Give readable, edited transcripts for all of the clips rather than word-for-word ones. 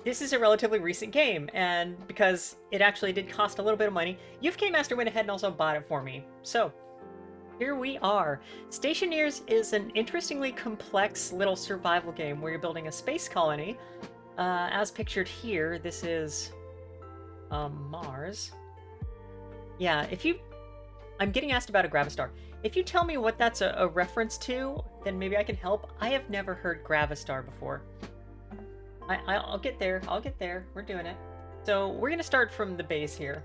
this is a relatively recent game, and because it actually did cost a little bit of money, UFK Master went ahead and also bought it for me. So, here we are. Stationeers is an interestingly complex little survival game where you're building a space colony. As pictured here, this is Mars. Yeah, I'm getting asked about a Gravistar. If you tell me what that's a reference to, then maybe I can help. I have never heard Gravistar before. I'll get there. I'll get there. We're doing it. So we're going to start from the base here.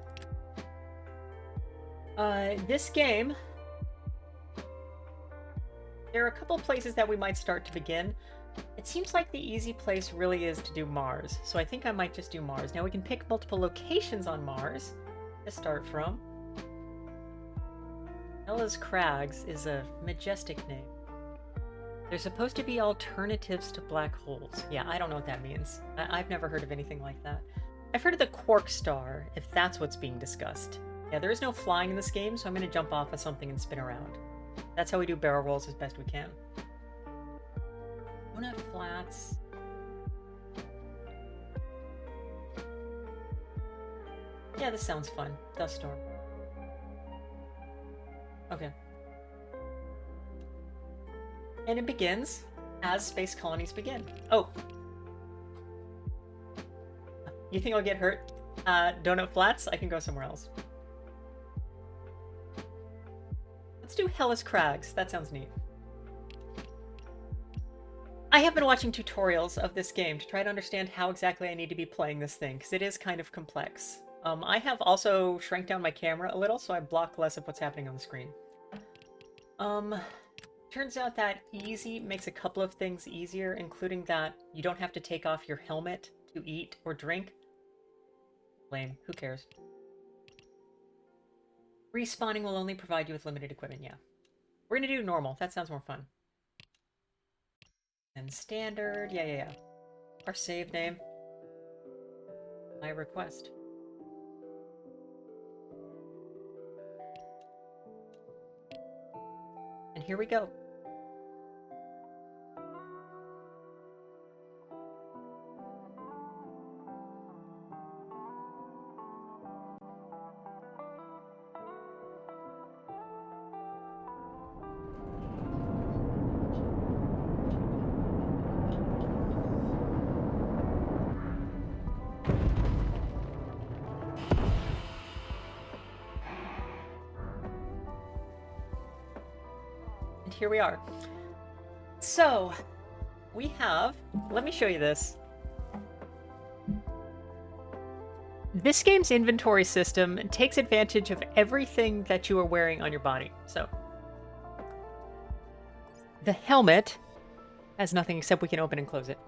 This game, there are a couple places that we might start to begin. It seems like the easy place really is to do Mars, so I think I might just do Mars. Now we can pick multiple locations on Mars to start from. Ella's Crags is a majestic name. They're supposed to be alternatives to black holes. Yeah, I don't know what that means. I've never heard of anything like that. I've heard of the Quark Star, if that's what's being discussed. Yeah, there is no flying in this game, so I'm going to jump off of something and spin around. That's how we do barrel rolls as best we can. Donut Flats. Yeah, this sounds fun. Dust Storm. Okay. And it begins as space colonies begin. Oh. You think I'll get hurt? Donut Flats? I can go somewhere else. Let's do Hellas Crags. That sounds neat. I have been watching tutorials of this game to try to understand how exactly I need to be playing this thing, because it is kind of complex. I have also shrank down my camera a little, so I block less of what's happening on the screen. Turns out that easy makes a couple of things easier, including that you don't have to take off your helmet to eat or drink. Lame. Who cares? Respawning will only provide you with limited equipment, yeah. We're gonna do normal. That sounds more fun. And standard. Yeah. Our save name. My request. And here we go. Here we are. So, we have... Let me show you this. This game's inventory system takes advantage of everything that you are wearing on your body. So, the helmet has nothing except we can open and close it.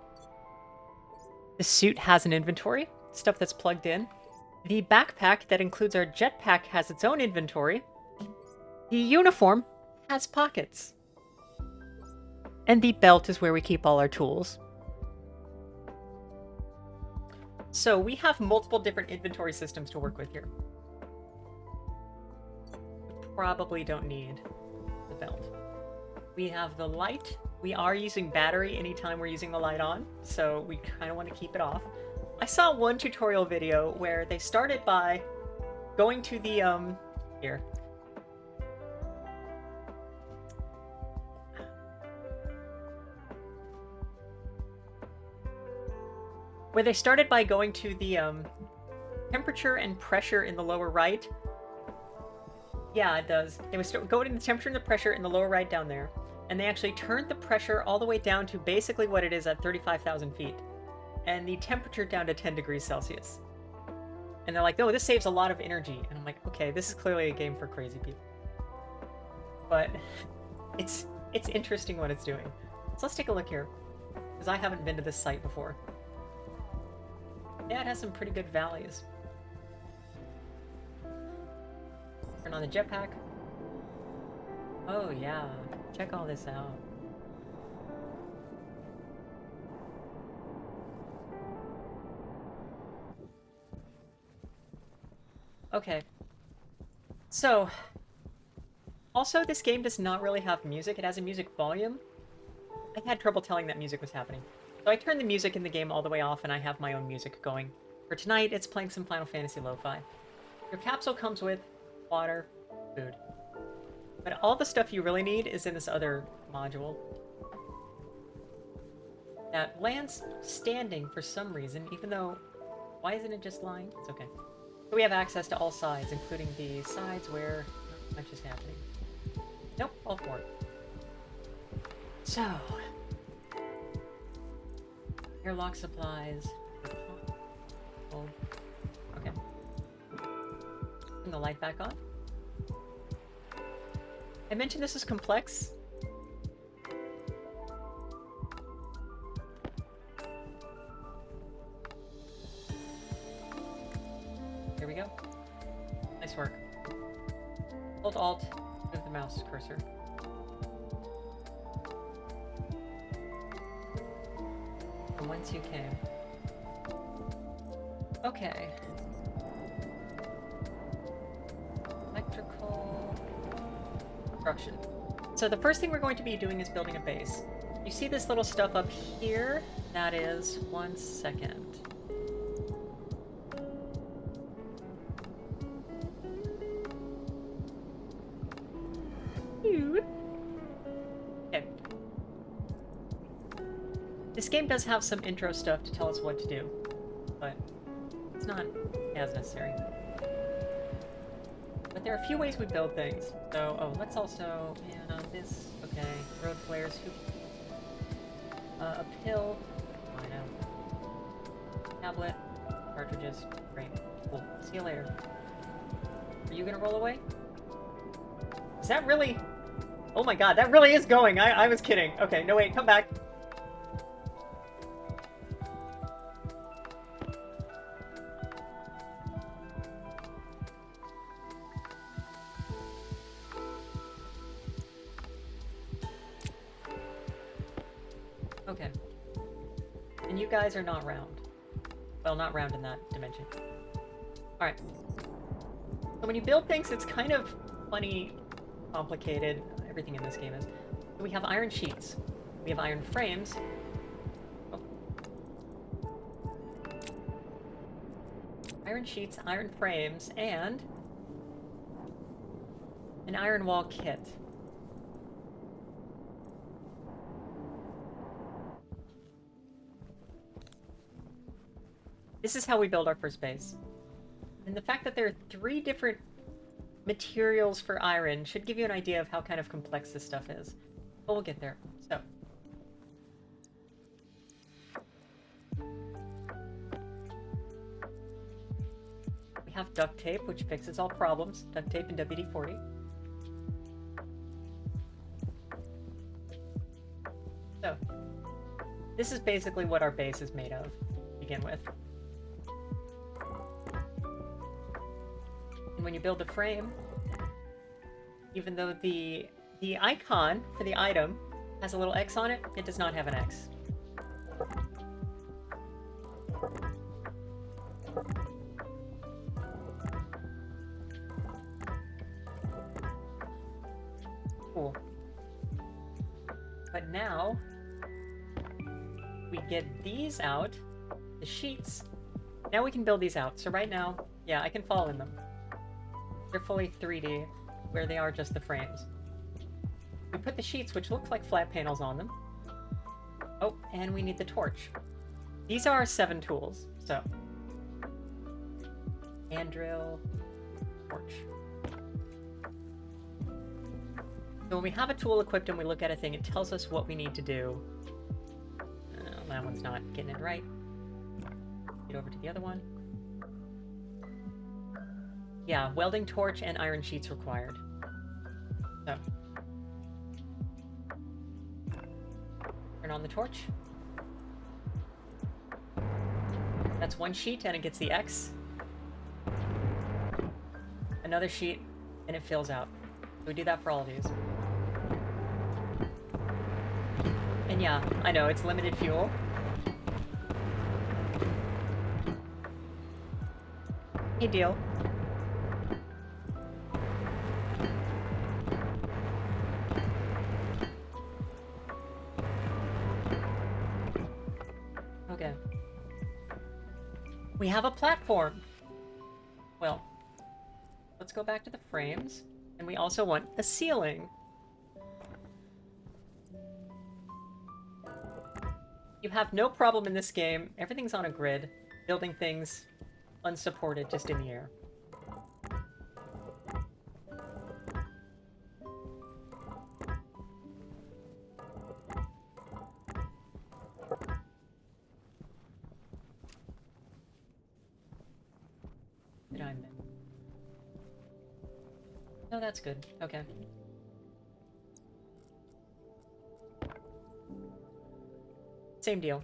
The suit has an inventory, stuff that's plugged in. The backpack that includes our jetpack has its own inventory. The uniform has pockets. And the belt is where we keep all our tools. So we have multiple different inventory systems to work with here. We probably don't need the belt. We have the light. We are using battery anytime we're using the light on, so we kind of want to keep it off. I saw one tutorial video where they started by going to the, here. Where they started by going to the temperature and pressure in the lower right. Yeah, it does. They would start going to the temperature and the pressure in the lower right down there. And they actually turned the pressure all the way down to basically what it is at 35,000 feet. And the temperature down to 10 degrees Celsius. And they're like, no, this saves a lot of energy. And I'm like, okay, this is clearly a game for crazy people. But it's interesting what it's doing. So let's take a look here. Because I haven't been to this site before. Yeah, it has some pretty good valleys. Turn on the jetpack. Oh yeah, check all this out. Okay. So, also this game does not really have music. It has a music volume. I had trouble telling that music was happening. So I turned the music in the game all the way off, and I have my own music going. For tonight, it's playing some Final Fantasy Lo-Fi. Your capsule comes with water, food. But all the stuff you really need is in this other module. That lands standing for some reason, even though... Why isn't it just lying? It's okay. So we have access to all sides, including the sides where not much is happening. Nope, all four. So... Airlock supplies. Oh, okay. Turn the light back on. I mentioned this is complex. Here we go. Nice work. Hold Alt, move the mouse cursor. From whence you came. Okay. Electrical... construction. So the first thing we're going to be doing is building a base. You see this little stuff up here? That is... 1 second. Okay. This game does have some intro stuff to tell us what to do, but it's not as necessary. But there are a few ways we build things. So, oh, let's also, man, this, okay, road flares, a pill, I know, tablet, cartridges, great, cool, see you later. Are you gonna roll away? Is that really, oh my god, that really is going, I was kidding. Okay, no wait, come back. Okay. And you guys are not round. Well, not round in that dimension. Alright. So when you build things, it's kind of funny, complicated. Everything in this game is. So we have iron sheets. We have iron frames. Oh. Iron sheets, iron frames, and an iron wall kit. This is how we build our first base. And the fact that there are 3 different materials for iron should give you an idea of how kind of complex this stuff is. But we'll get there. So. We have duct tape, which fixes all problems. Duct tape and WD-40. So. This is basically what our base is made of, to begin with. When you build the frame, even though the icon for the item has a little X on it, it does not have an X. Cool. But now we get these out, the sheets. Now we can build these out. So right now, yeah, I can fall in them. They're fully 3D, where they are just the frames. We put the sheets, which look like flat panels, on them. Oh, and we need the torch. These are our 7 tools, so. Hand drill, torch. So when we have a tool equipped and we look at a thing, it tells us what we need to do. That one's not getting it right. Get over to the other one. Yeah, welding torch and iron sheets required. So. Turn on the torch. That's 1 sheet and it gets the X. Another sheet and it fills out. So we do that for all of these. And yeah, I know, it's limited fuel. Hey, deal. We have a platform! Well, let's go back to the frames. And we also want a ceiling. You have no problem in this game. Everything's on a grid. Building things unsupported, just in the air. Did I miss? No, that's good. Okay. Same deal.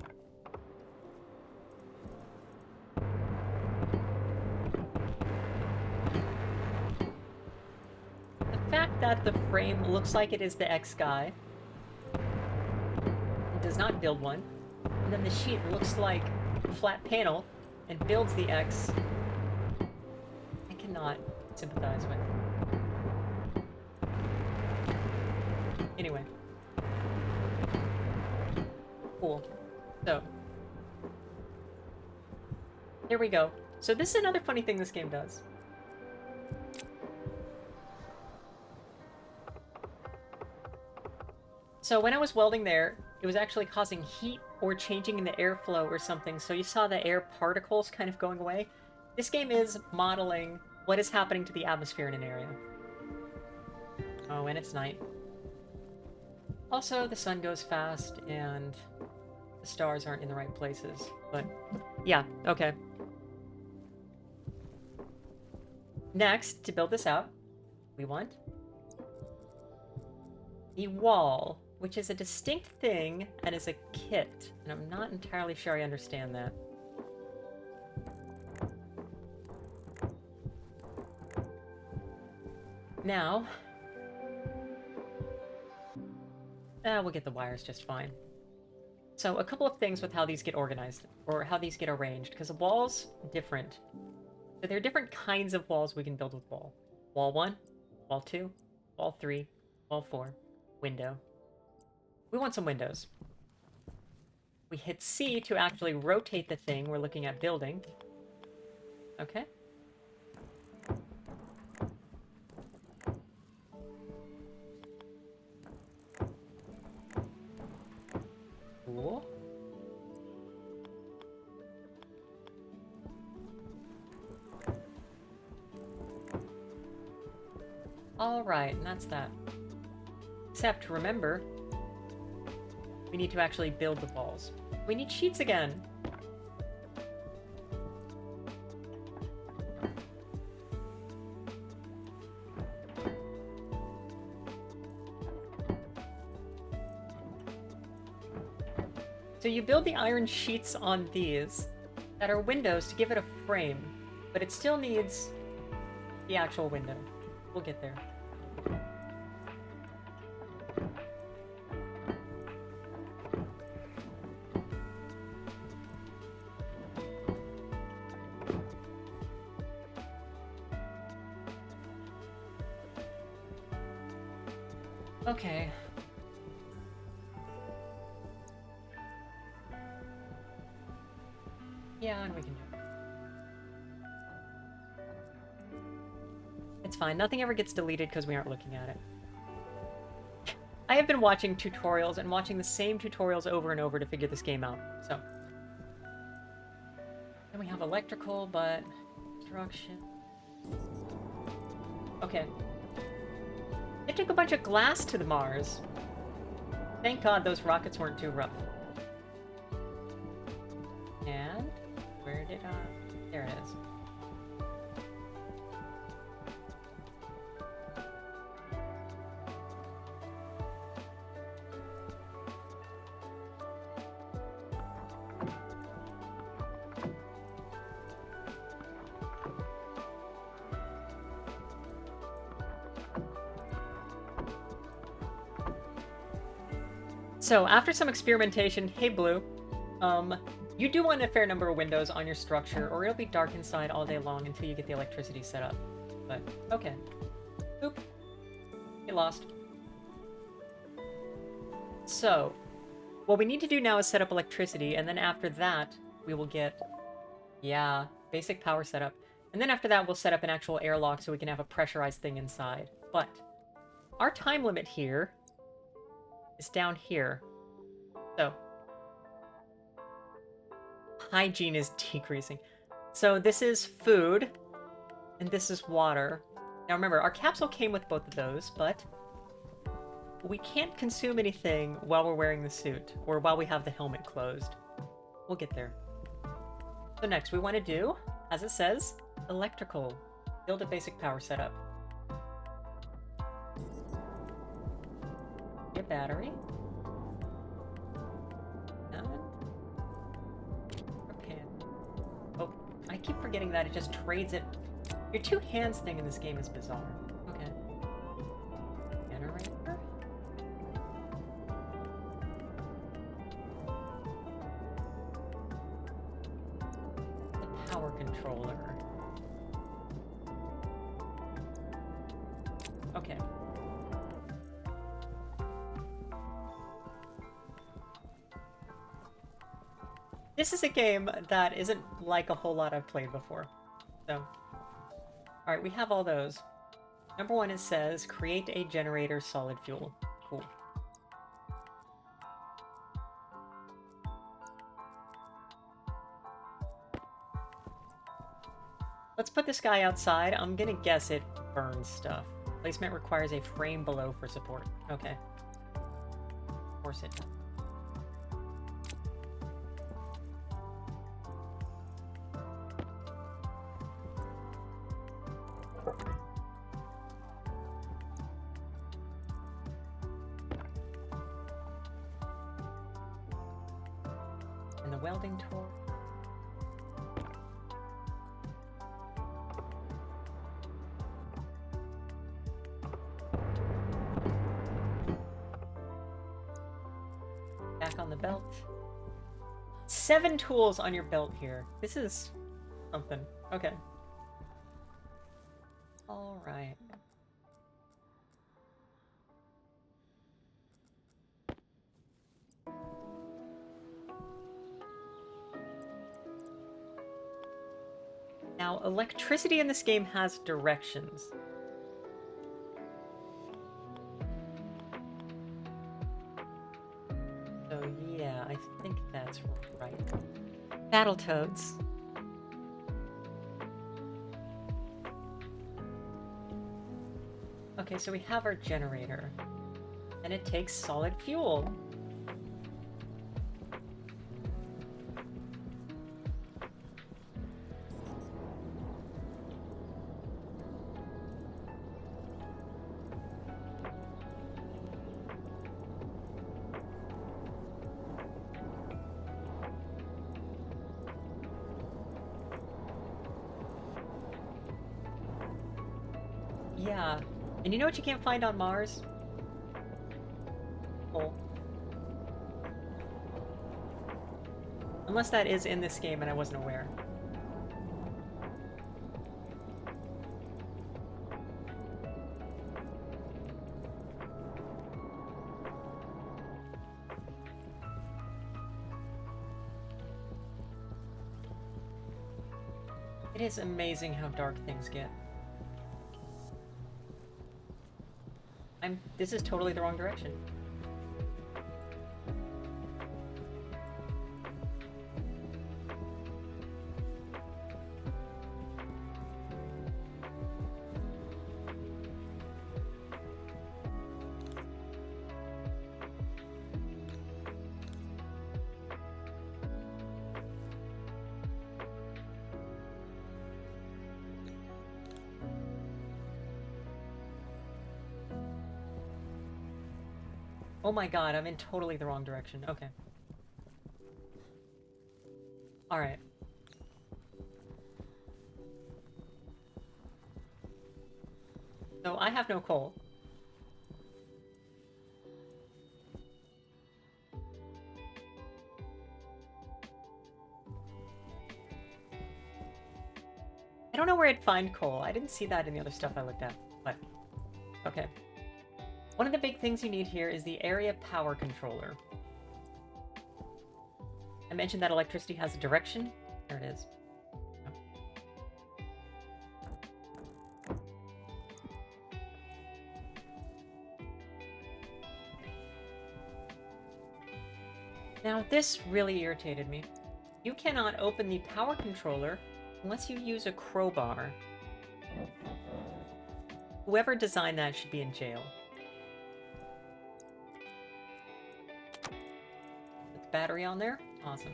The fact that the frame looks like it is the X guy and does not build one, and then the sheet looks like a flat panel and builds the X, I cannot sympathize with. Anyway. Cool. So. Here we go. So this is another funny thing this game does. So when I was welding there, it was actually causing heat or changing in the airflow or something, so you saw the air particles kind of going away. This game is modeling what is happening to the atmosphere in an area. Oh, and it's night. Also, the sun goes fast, and the stars aren't in the right places. But, yeah, okay. Next, to build this out, we want the wall, which is a distinct thing and is a kit. And I'm not entirely sure I understand that. Now, we'll get the wires just fine. So a couple of things with how these get organized, or how these get arranged, because the wall's different. So there are different kinds of walls we can build with wall. Wall 1, wall 2, wall 3, wall 4, window. We want some windows. We hit C to actually rotate the thing we're looking at building. Okay. Cool. Alright, and that's that. Except, remember, we need to actually build the walls. We need sheets again! So you build the iron sheets on these that are windows to give it a frame, but it still needs the actual window. We'll get there. Okay. Yeah, and we can do it. It's fine. Nothing ever gets deleted because we aren't looking at it. I have been watching tutorials and watching the same tutorials over and over to figure this game out, so. Then we have electrical, but construction. Okay. They took a bunch of glass to the Mars. Thank God those rockets weren't too rough. And where did there it is. So, after some experimentation, hey Blue, you do want a fair number of windows on your structure, or it'll be dark inside all day long until you get the electricity set up. But, okay. Oop. Get lost. So, what we need to do now is set up electricity, and then after that, we will get Yeah, basic power setup. And then after that, we'll set up an actual airlock so we can have a pressurized thing inside. But our time limit here is down here. So hygiene is decreasing. So this is food, and this is water. Now remember, our capsule came with both of those, but we can't consume anything while we're wearing the suit, or while we have the helmet closed. We'll get there. So next, we want to do, as it says, electrical. Build a basic power setup. Your battery. And okay. Oh, I keep forgetting that it just trades it. Your two hands thing in this game is bizarre. Okay. Generator. The power controller. Okay. This is a game that isn't like a whole lot I've played before. So, alright, we have all those. Number one, it says, create a generator solid fuel. Cool. Let's put this guy outside. I'm gonna guess it burns stuff. Placement requires a frame below for support. Okay. Of course it does. And the welding tool. Back on the belt. 7 tools on your belt here. This is something. Okay. All right. Now, electricity in this game has directions. So yeah, I think that's right. Battletoads. Okay, so we have our generator. And it takes solid fuel. Yeah. And you know what you can't find on Mars? Coal. Unless that is in this game and I wasn't aware. It is amazing how dark things get. This is totally the wrong direction. Oh my god, I'm in totally the wrong direction. Okay. Alright. So I have no coal. I don't know where I'd find coal. I didn't see that in the other stuff I looked at, but okay. One of the big things you need here is the area power controller. I mentioned that electricity has a direction. There it is. Now, this really irritated me. You cannot open the power controller unless you use a crowbar. Whoever designed that should be in jail. Put the battery on there? Awesome.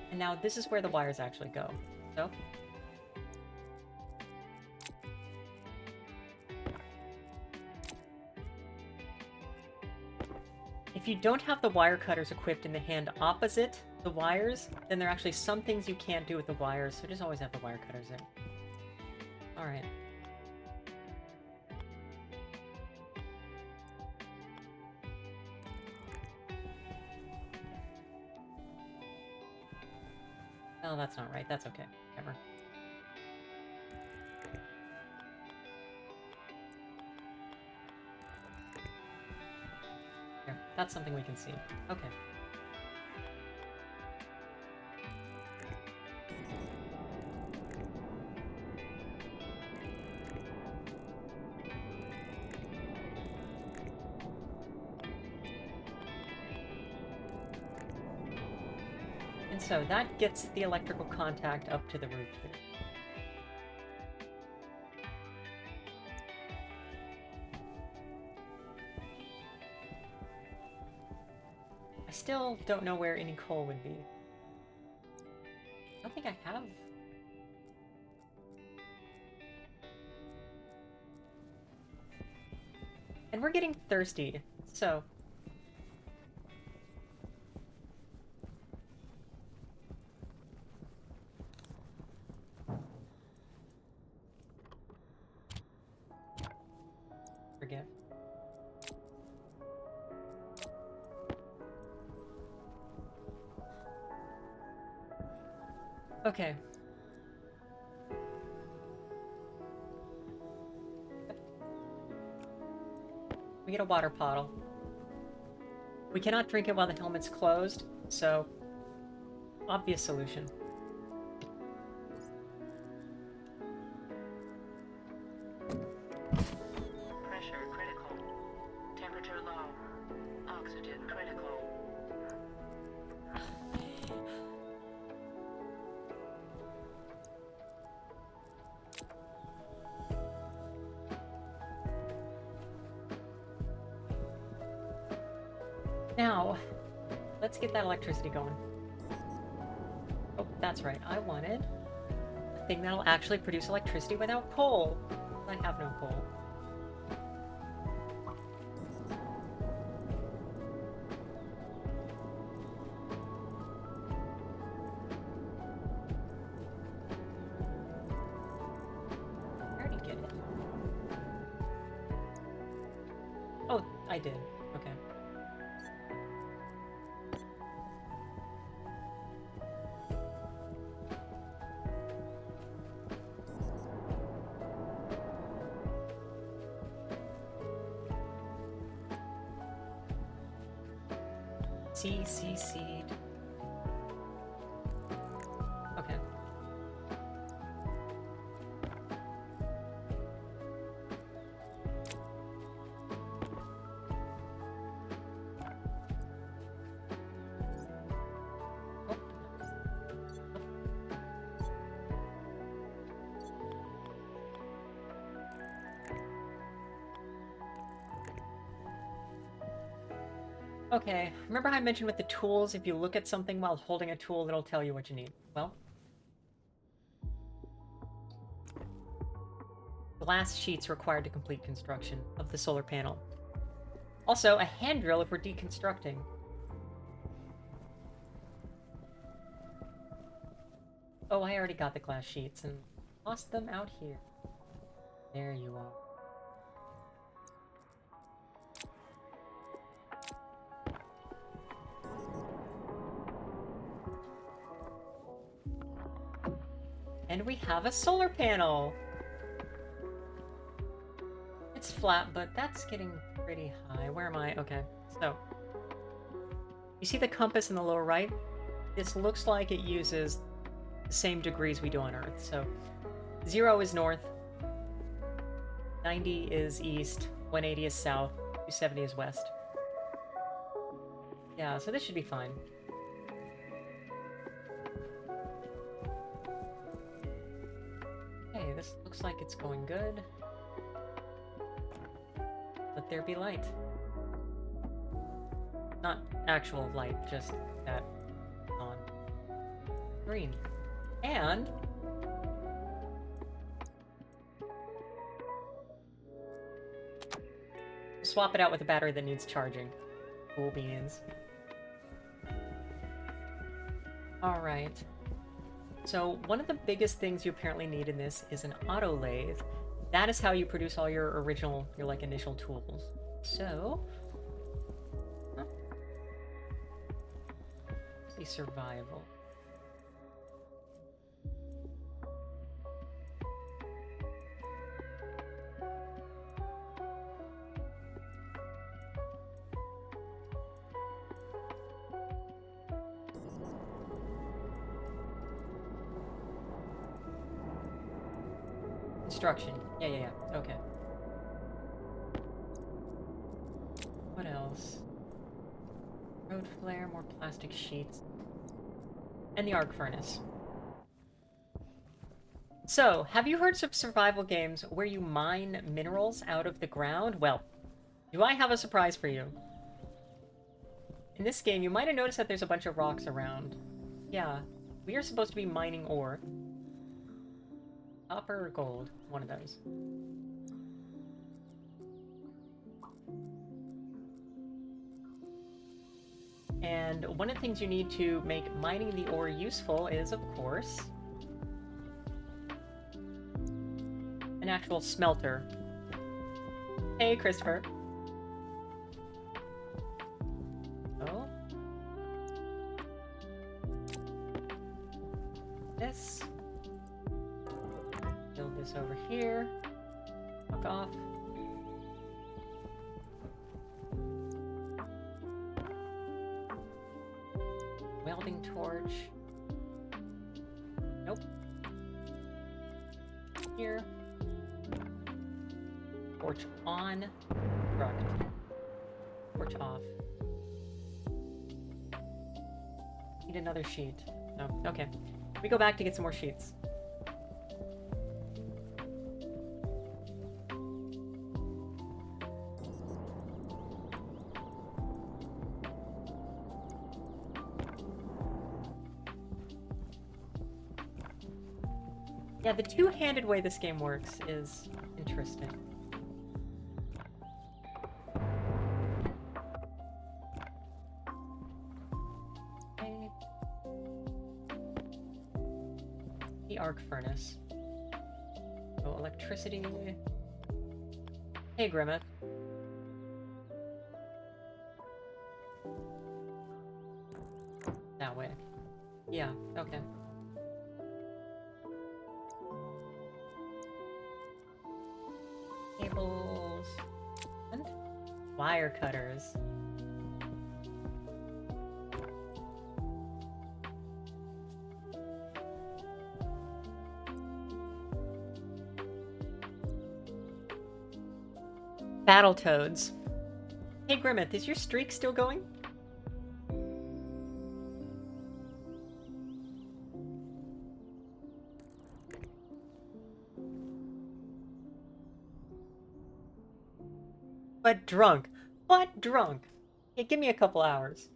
And now this is where the wires actually go. So... if you don't have the wire cutters equipped in the hand opposite the wires, then there are actually some things you can't do with the wires, so just always have the wire cutters in. Alright. No, that's not right. That's okay. Whatever. There. That's something we can see. Okay. And so that gets the electrical contact up to the roof here. I still don't know where any coal would be. I don't think I have. And we're getting thirsty, so... forget. Okay. We get a water bottle. We cannot drink it while the helmet's closed, so... obvious solution. Pressure critical. Temperature low. Oxygen critical. Now, let's get that electricity going. Oh, that's right. I wanted a thing that'll actually produce electricity without coal. I have no coal. I already get it. Oh, I did. Okay. Seed. Okay. Okay, remember how I mentioned with the tools, if you look at something while holding a tool, it'll tell you what you need? Well, glass sheets required to complete construction of the solar panel. Also, a hand drill if we're deconstructing. Oh, I already got the glass sheets and lost them out here. There you are. And we have a solar panel! It's flat, but that's getting pretty high. Where am I? Okay, so... you see the compass in the lower right? This looks like it uses the same degrees we do on Earth. So 0 is north, 90 is east, 180 is south, 270 is west. Yeah, so this should be fine. Hey, this looks like it's going good. Let there be light. Not actual light, just that on. Green. And swap it out with a battery that needs charging. Cool beans. Alright. So, one of the biggest things you apparently need in this is an auto lathe. That is how you produce all your original, your like initial tools. So, see survival. Construction. Yeah. Okay. What else? Road flare, more plastic sheets. And the arc furnace. So, have you heard of survival games where you mine minerals out of the ground? Well, do I have a surprise for you? In this game, you might have noticed that there's a bunch of rocks around. Yeah, we are supposed to be mining ore. Copper or gold? One of those. And one of the things you need to make mining the ore useful is, of course, an actual smelter. Hey, Christopher. Oh. This. Build this over here. Fuck off. Welding torch. Nope. Here. Torch on. Correct. Torch off. Need another sheet. Oh, okay. We go back to get some more sheets. Yeah, the two-handed way this game works is interesting. Okay. The arc furnace. Oh, electricity. Hey, Grimmeth. That way. Yeah, okay. Cables and wire cutters. Battletoads. Hey Grimmeth, is your streak still going? But drunk. But drunk. Hey, give me a couple hours.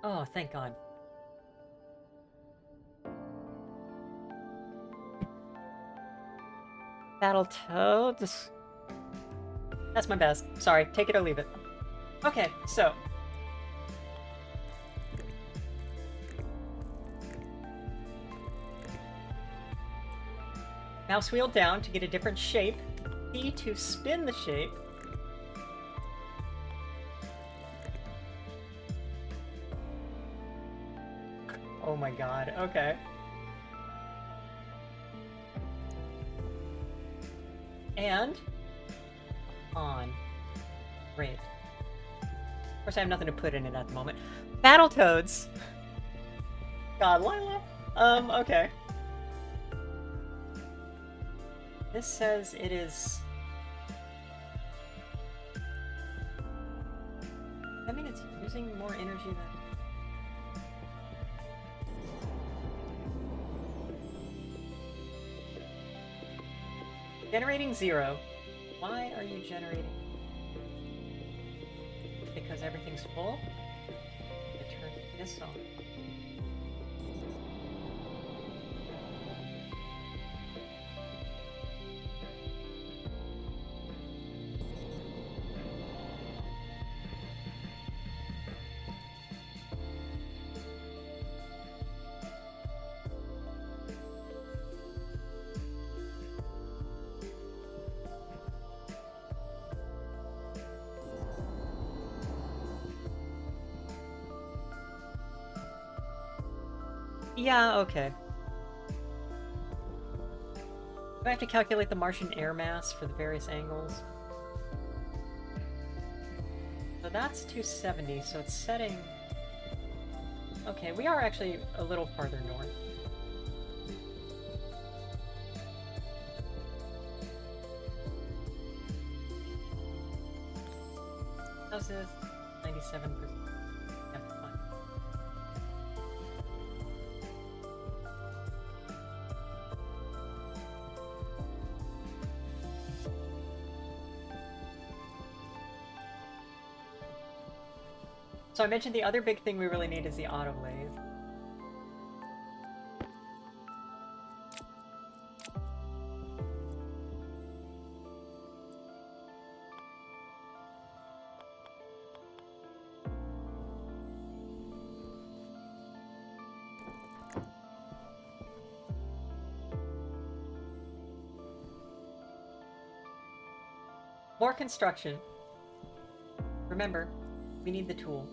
Oh, thank God. Battletoads. That's my best. Sorry, take it or leave it. Okay, so. Mouse wheel down to get a different shape. B to spin the shape. Oh my God, okay. And on. Great. Of course, I have nothing to put in it at the moment. Battletoads. God, why? Okay. This says it is... I mean, it's using more energy than... Generating 0. Why are you generating? Because everything's full? I turn this on. Yeah, okay. Do I have to calculate the Martian air mass for the various angles? So that's 270, so it's setting... Okay, we are actually a little farther north. How's this? 97%. Yeah, fine. So I mentioned the other big thing we really need is the autolathe. More construction. Remember, we need the tool.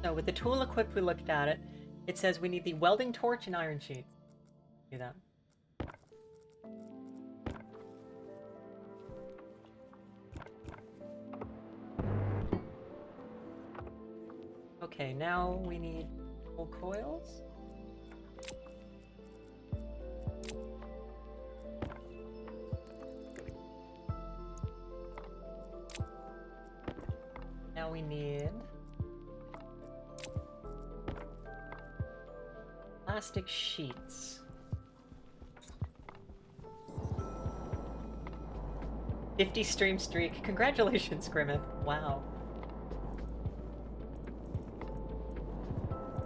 So with the tool equipped, we looked at it. It says we need the welding torch and iron sheet. Do that. Okay, now we need tool coils. Now we need plastic sheets. 50 stream streak. Congratulations, Grimmeth. Wow.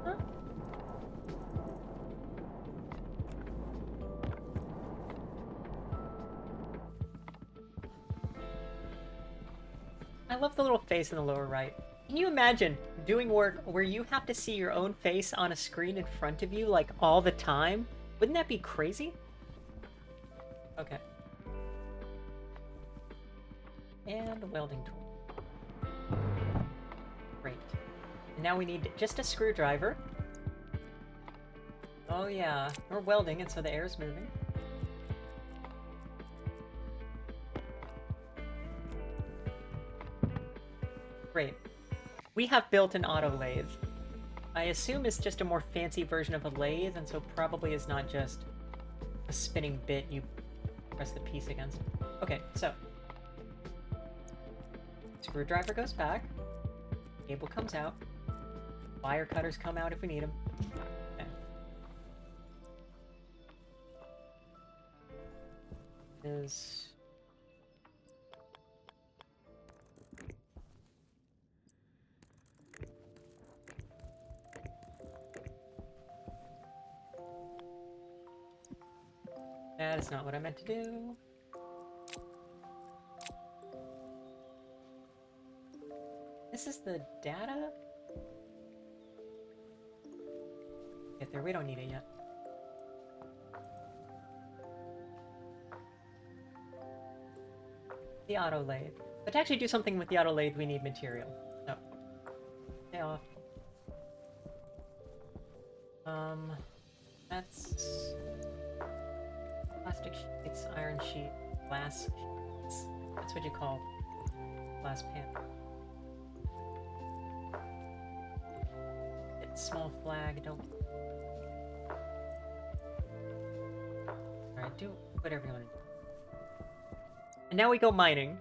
Huh? I love the little face in the lower right. Can you imagine doing work where you have to see your own face on a screen in front of you, like, all the time? Wouldn't that be crazy? Okay. And a welding tool. Great. And now we need just a screwdriver. Oh yeah, we're welding and so the air's moving. Great. We have built an auto lathe. I assume it's just a more fancy version of a lathe, and so probably is not just a spinning bit you press the piece against. Okay, so screwdriver goes back, cable comes out, wire cutters come out if we need them. Okay. Is that is not what I meant to do. This is the data? Get there, we don't need it yet. The auto lathe. But to actually do something with the auto lathe, we need material. So, stay off. That's plastic sheets, iron sheet, glass sheets. That's what you call glass panel. small flag. Don't. Alright, do whatever you want to do. And now we go mining.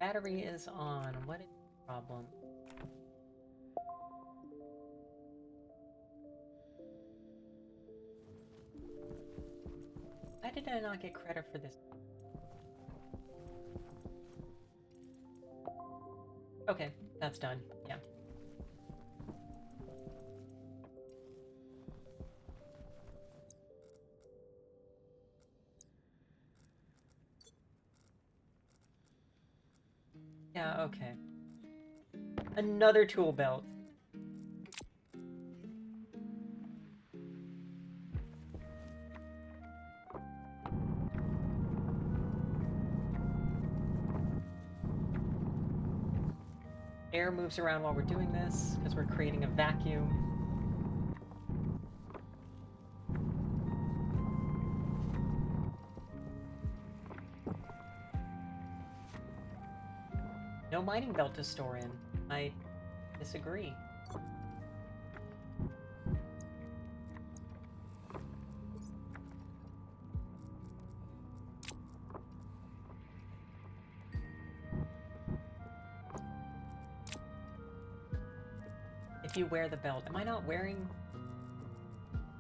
Battery is on. What is the problem? Why did I not get credit for this? Okay, that's done. Yeah. Yeah, okay. Another tool belt. Air moves around while we're doing this, because we're creating a vacuum. No mining belt to store in. I disagree. If you wear the belt. Am I not wearing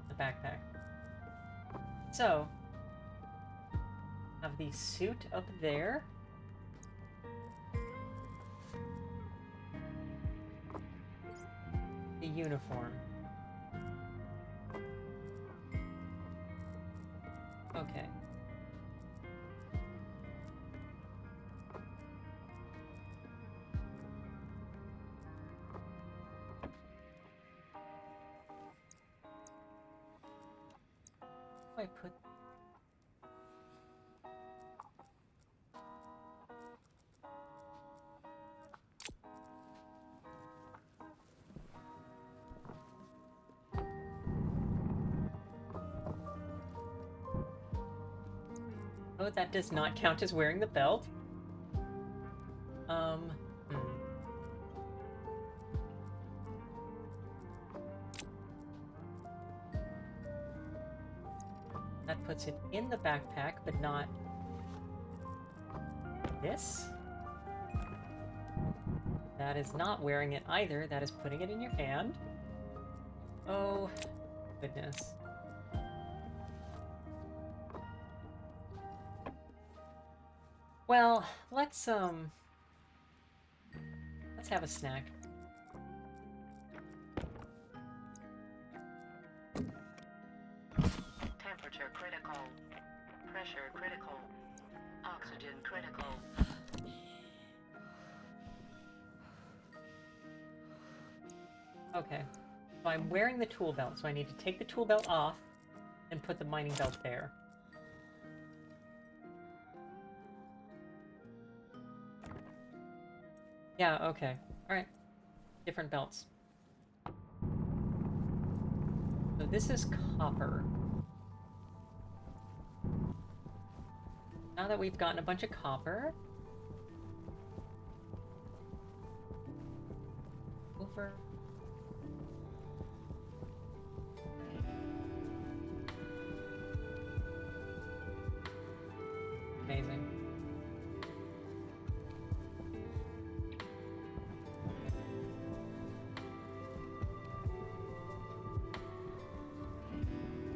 the backpack? So, have the suit up there. The uniform. Okay. I put. Oh, that does not count as wearing the belt. Hmm. That puts it in the backpack, but not this. That is not wearing it either. That is putting it in your hand. Oh, goodness. Well, let's have a snack. Temperature critical. Pressure critical. Oxygen critical. Okay. So I'm wearing the tool belt, so I need to take the tool belt off and put the mining belt there. Yeah, okay. Alright. Different belts. So this is copper. Now that we've gotten a bunch of copper... Over... Amazing.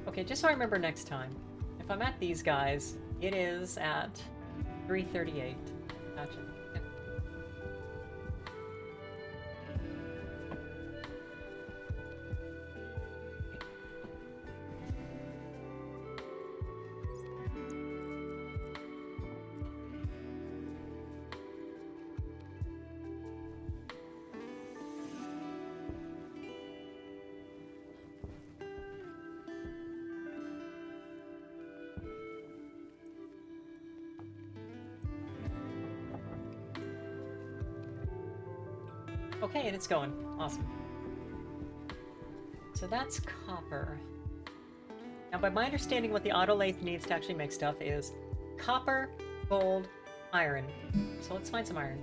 Okay, just so I remember next time. If I'm at these guys, it is at 3:38. Gotcha. Okay. Okay, and it's going. Awesome. So that's copper. Now, by my understanding, what the autolathe needs to actually make stuff is copper, gold, iron. So let's find some iron.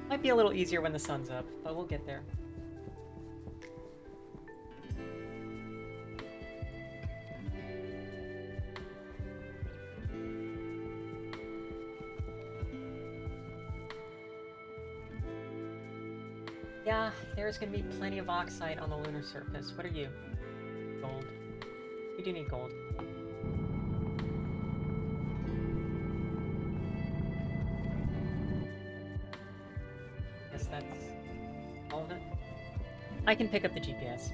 Might be a little easier when the sun's up, but we'll get there. Yeah, there's gonna be plenty of oxide on the lunar surface. What are you? Gold. We do need gold. Guess that's all of it. I can pick up the GPS.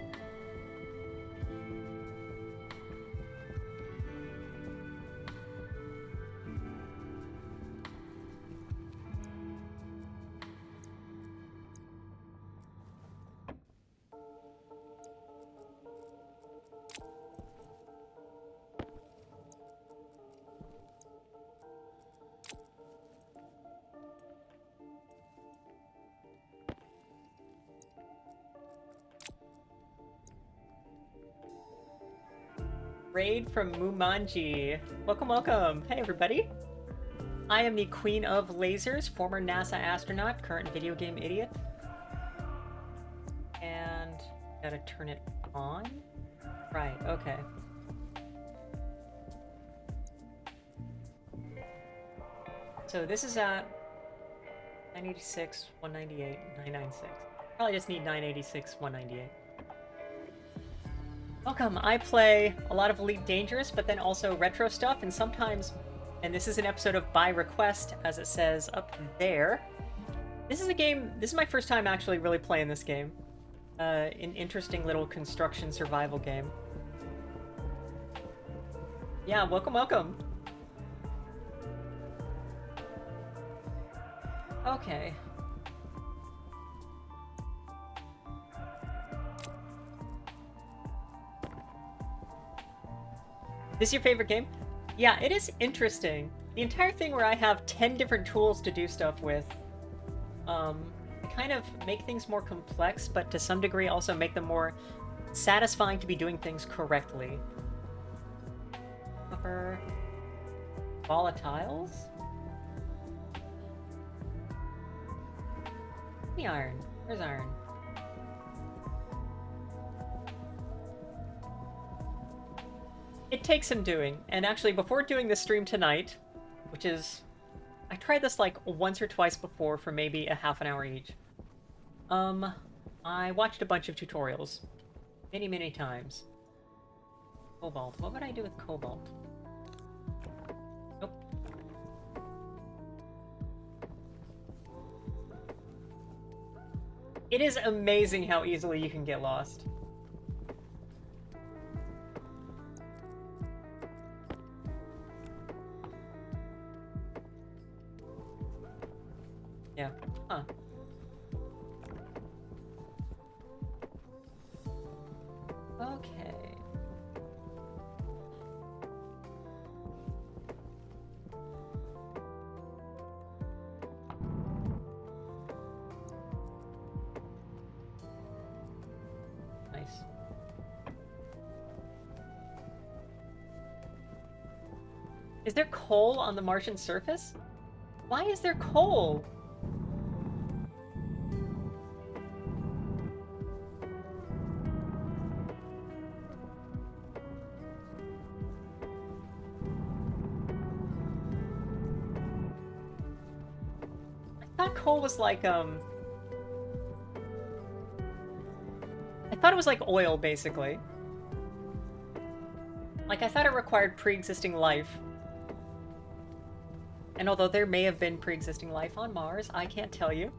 Raid from Mumanji. Welcome, welcome. Hey, everybody. I am the Queen of Lasers, former NASA astronaut, current video game idiot. And gotta turn it on? Right, okay. So this is at 986, 198, 996. Probably just need 986, 198. Welcome. I play a lot of Elite Dangerous, but then also retro stuff, and sometimes, and this is an episode of By Request, as it says up there. This is a game, this is my first time actually really playing this game. An interesting little construction survival game. Yeah, welcome, welcome. Okay. This is your favorite game? Yeah, it is interesting. The entire thing where I have 10 different tools to do stuff with, kind of make things more complex, but to some degree also make them more satisfying to be doing things correctly. Copper. Volatiles? The iron. Where's iron? It takes some doing, and actually before doing the stream tonight, which is... I tried this like once or twice before for maybe a half an hour each. I watched a bunch of tutorials. Many, many times. Cobalt. What would I do with cobalt? Nope. It is amazing how easily you can get lost. Yeah. Huh. Okay. Nice. Is there coal on the Martian surface? Why is there coal? I thought coal was like, I thought it was like oil, basically. Like, I thought it required pre-existing life. And although there may have been pre-existing life on Mars, I can't tell you.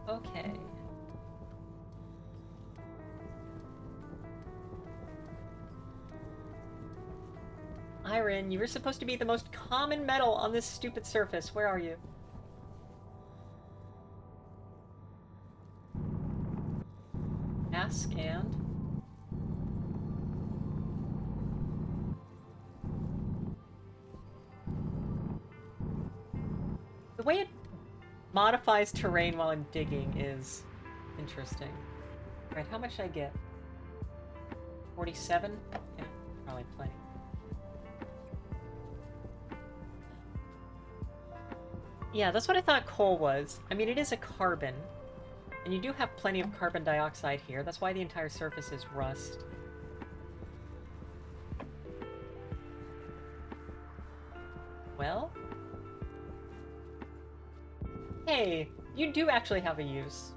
Okay. Iron, you were supposed to be the most common metal on this stupid surface. Where are you? Ask and... The way it modifies terrain while I'm digging is interesting. Alright, how much did I get? 47? Yeah, probably plenty. Yeah, that's what I thought coal was. I mean, it is a carbon. And you do have plenty of carbon dioxide here. That's why the entire surface is rust. Well? Hey, you do actually have a use.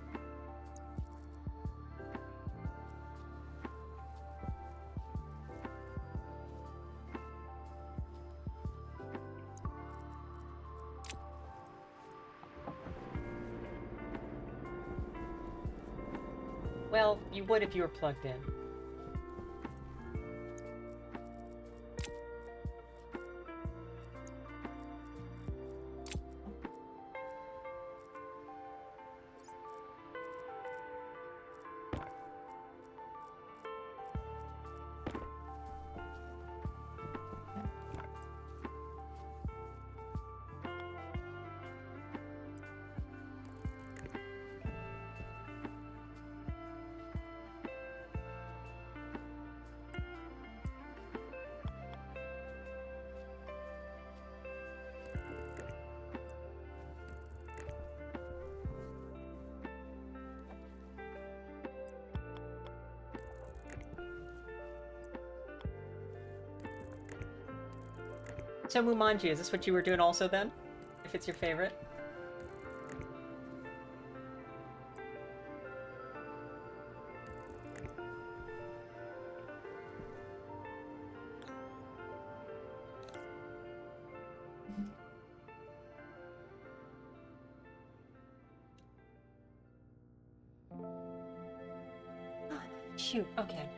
Well, you would if you were plugged in. So Mumanji, is this what you were doing also then? If it's your favorite? Shoot, okay.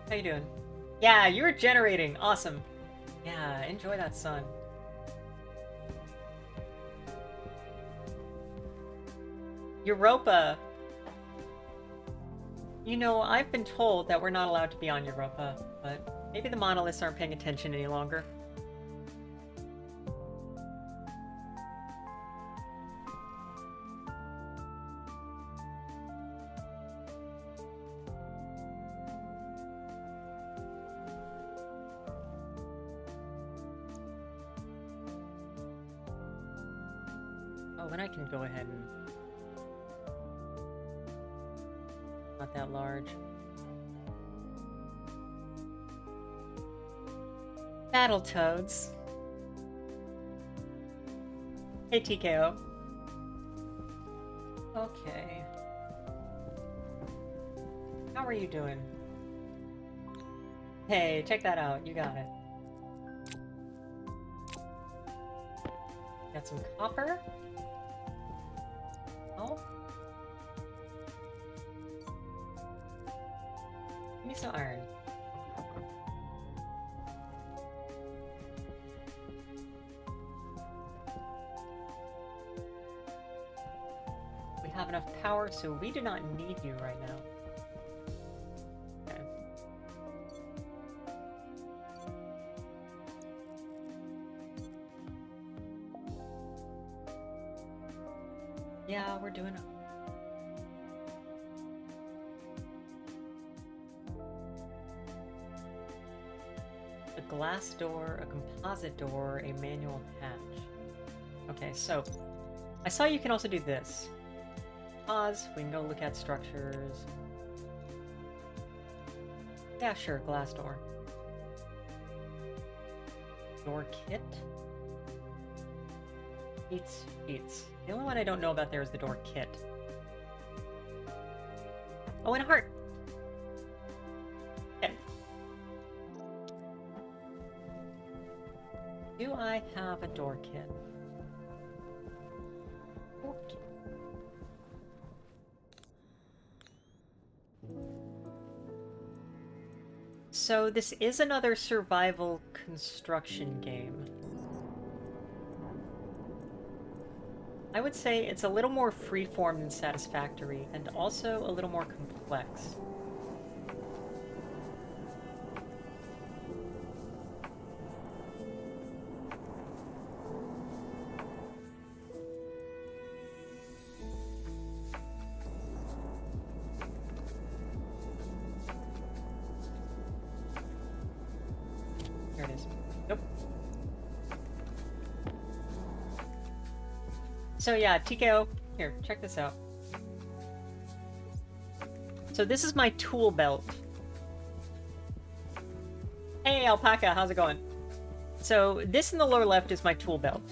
How you doing? Yeah, you're generating. Awesome. Yeah, enjoy that sun. Europa. You know, I've been told that we're not allowed to be on Europa, but maybe the monoliths aren't paying attention any longer. Oh, and I can go ahead and... Not that large. Battletoads. Hey, TKO. Okay. How are you doing? Hey, check that out. You got it. Got some copper. Oh. Give me some iron. We have enough power, so we do not need you right now. Okay. Yeah, we're doing it. A glass door, a composite door, a manual hatch. Okay, so I saw you can also do this. Pause, we can go look at structures. Yeah, sure, glass door. Door kit? Sheets. The only one I don't know about there is the door kit. Oh, and a heart! Okay. Do I have a door kit? Door kit. So this is another survival construction game. I would say it's a little more freeform than Satisfactory, and also a little more complex. Here it is. Nope. So yeah, TKO. Here, check this out. So this is my tool belt. Hey, Alpaca, how's it going? So this in the lower left is my tool belt.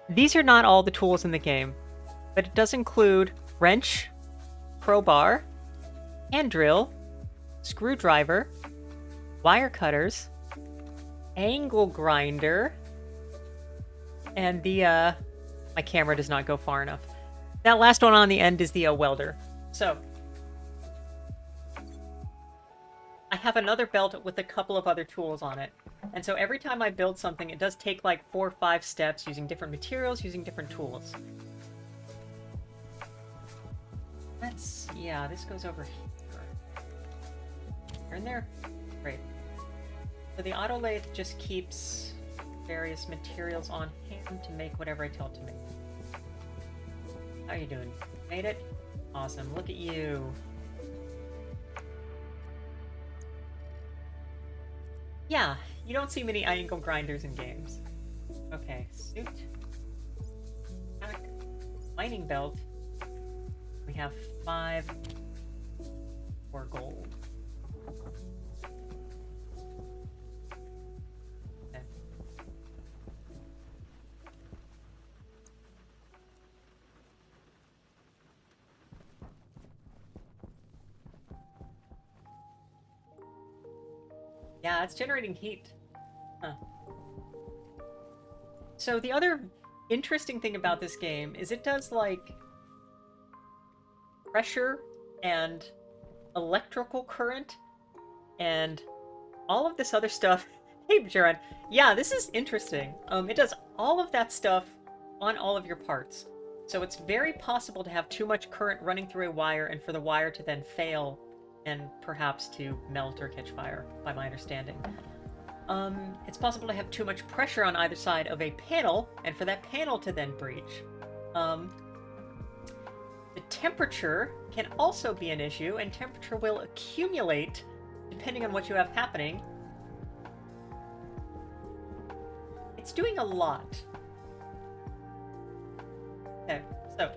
These are not all the tools in the game, but it does include wrench, crowbar, hand drill, screwdriver, wire cutters, angle grinder, and the, my camera does not go far enough. That last one on the end is the welder. So, I have another belt with a couple of other tools on it. And so every time I build something, it does take like 4 or 5 steps using different materials, using different tools. Yeah, this goes over here. You're in there? Great. So the auto lathe just keeps various materials on hand to make whatever I tell it to make. How you doing? Made it? Awesome. Look at you. Yeah, you don't see many angle grinders in games. Okay, suit. Pack. Mining belt. We have 5 for gold. Okay. Yeah, it's generating heat. Huh. So the other interesting thing about this game is it does, like, pressure and electrical current and all of this other stuff. Hey, Jaron. Yeah, this is interesting. It does all of that stuff on all of your parts. So it's very possible to have too much current running through a wire and for the wire to then fail and perhaps to melt or catch fire, by my understanding. It's possible to have too much pressure on either side of a panel, and for that panel to then breach. The temperature can also be an issue, and temperature will accumulate depending on what you have happening. It's doing a lot. Okay, so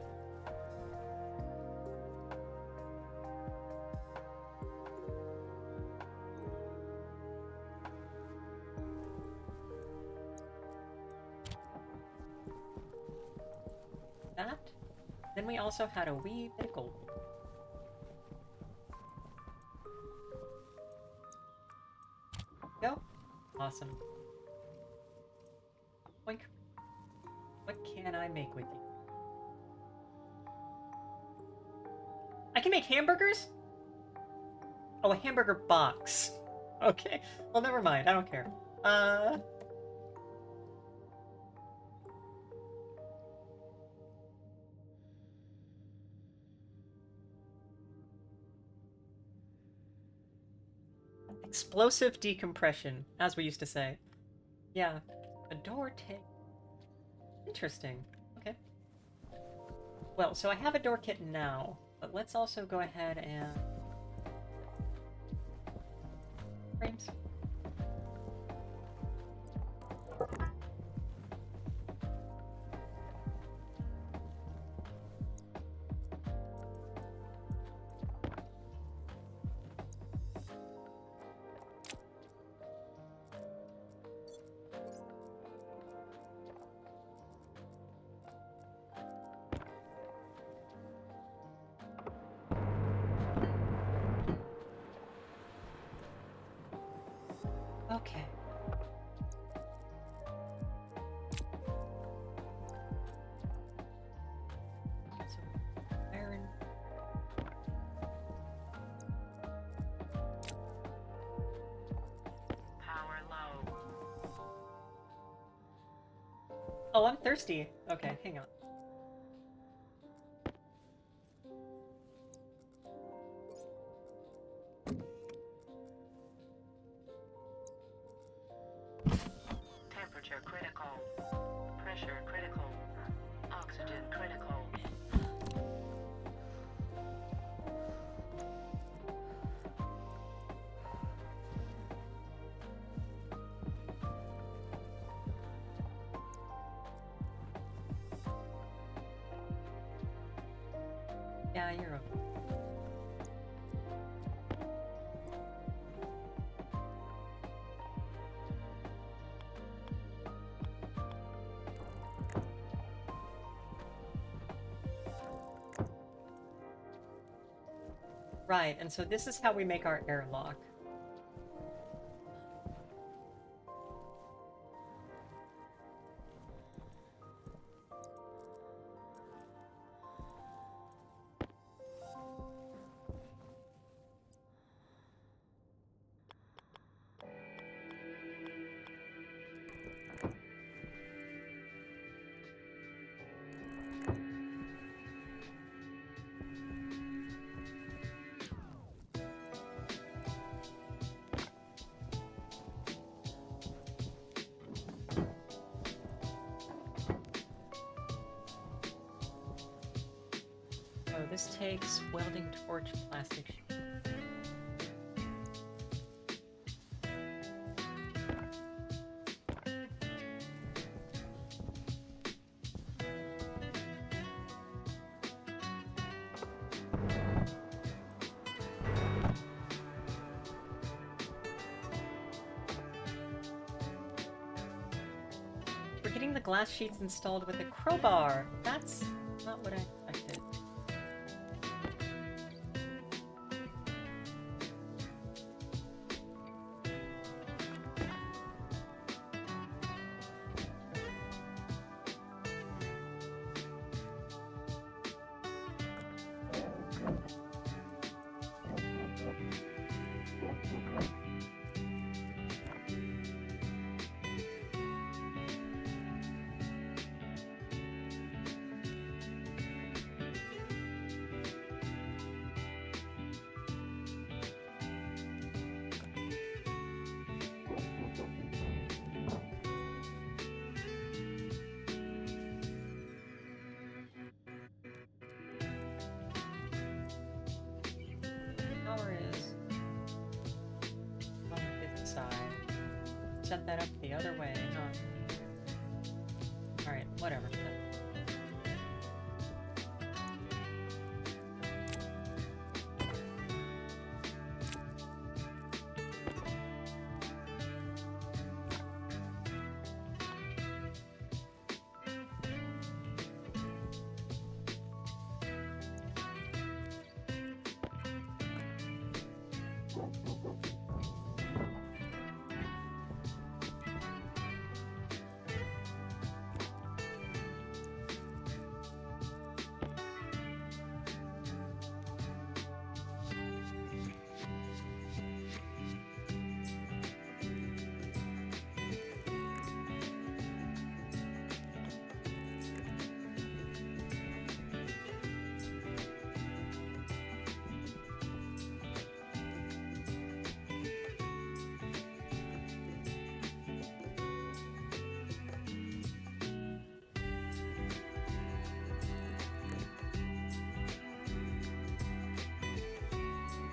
that. Then we also had a wee bit of gold. Go. Awesome. Boink. What can I make with you? I can make hamburgers? Oh, a hamburger box. Okay. Well, never mind. I don't care. Explosive decompression, as we used to say. Yeah. A door take. Interesting. Okay. Well, so I have a door kit now, but let's also go ahead and... frames. Okay. Some iron. Power low. Oh, I'm thirsty. Okay, hang on. Temperature critical. Pressure critical. Oxygen critical. Yeah, you're okay. Right, and so this is how we make our airlock. Oh, this takes welding torch plastic sheet. We're getting the glass sheets installed with a crowbar. That's not what I expected. Power is on this side. Set that up the other way, huh? Alright, whatever.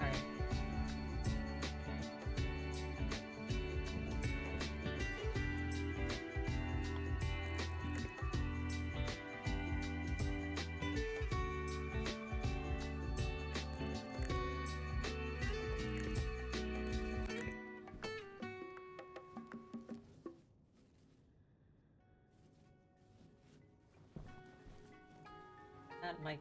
Alright. That might.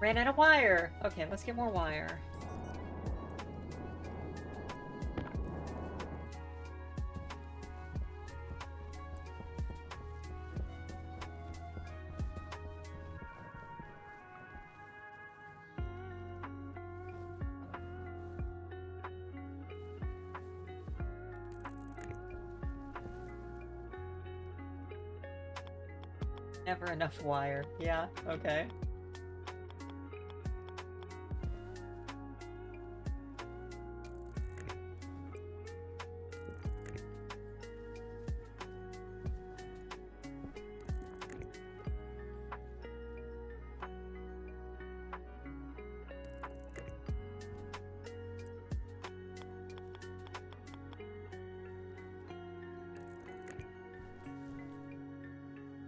Ran out of wire. Okay, let's get more wire. Never enough wire. Yeah, okay.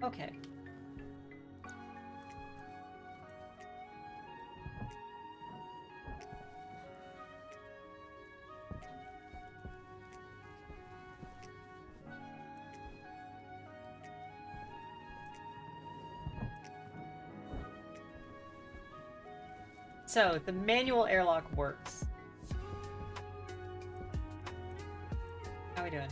Okay. So, the manual airlock works. How are we doing?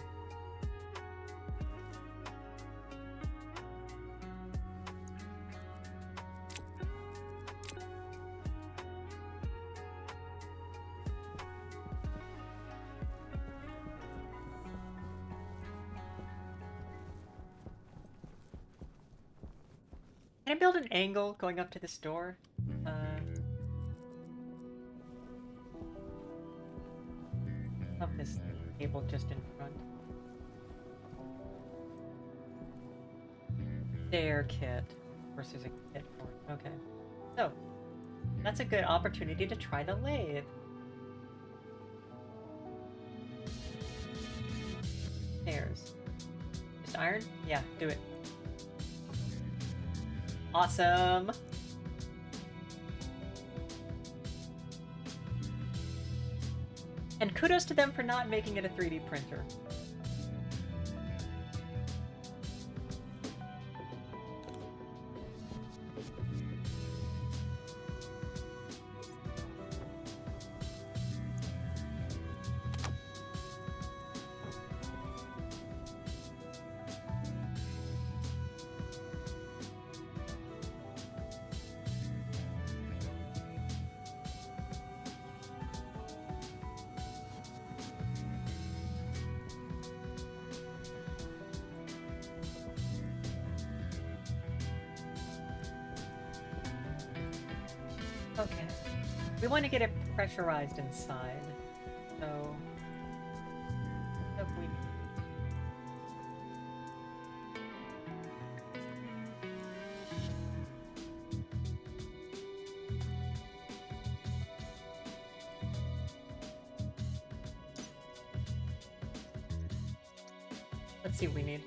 Can I build an angle going up to this door? Of this table just in front. Stair kit. Of course, there's a kit for it. Okay. So, that's a good opportunity to try the lathe. Stairs. Just iron? Yeah, do it. Awesome! And kudos to them for not making it a 3D printer. Okay. We want to get it pressurized inside. So... if we... Let's see what we need.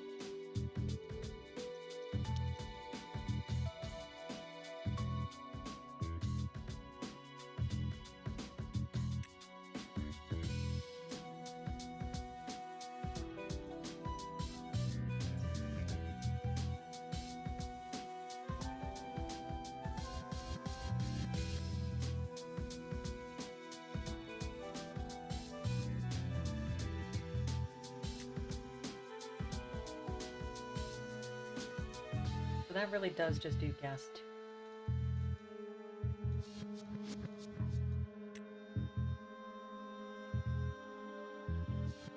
That really does just do gas.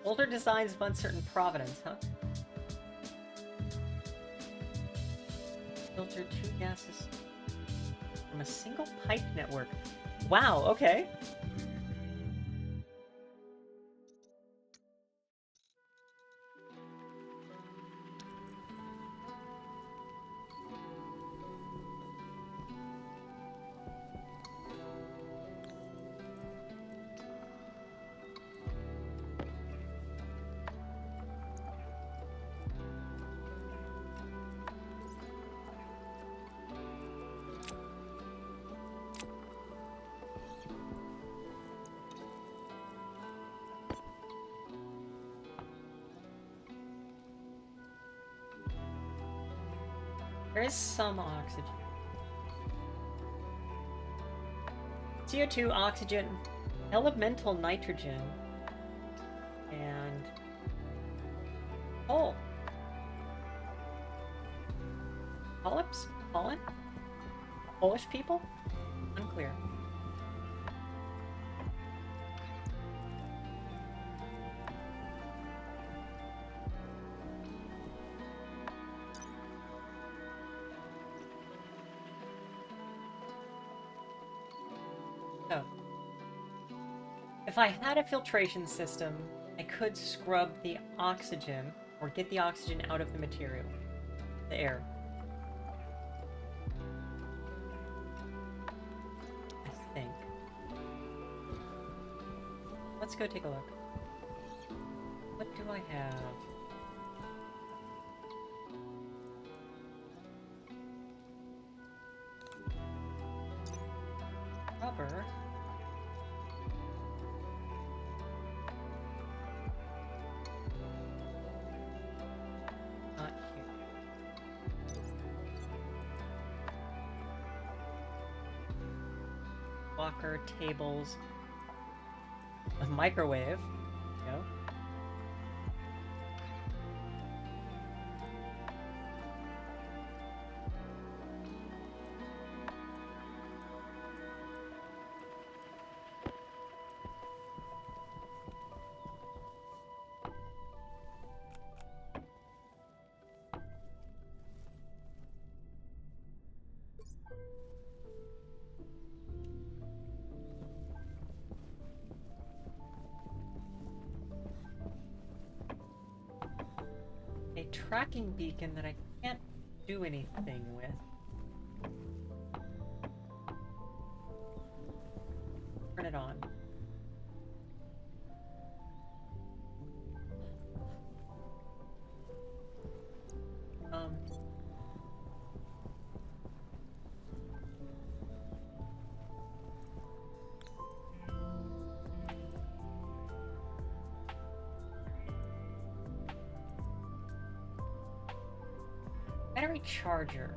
Older designs of uncertain provenance, huh? Filter 2 gases from a single pipe network. Wow, okay. There is some oxygen. CO2, oxygen, elemental nitrogen, and coal. Polyps? Pollen? Polish people? Unclear. So, if I had a filtration system, I could scrub the oxygen, or get the oxygen out of the material, the air. I think. Let's go take a look. What do I have? Rubber. Not here. Walker, tables, a microwave. No. A tracking beacon that I can't do anything with. Turn it on. Battery charger.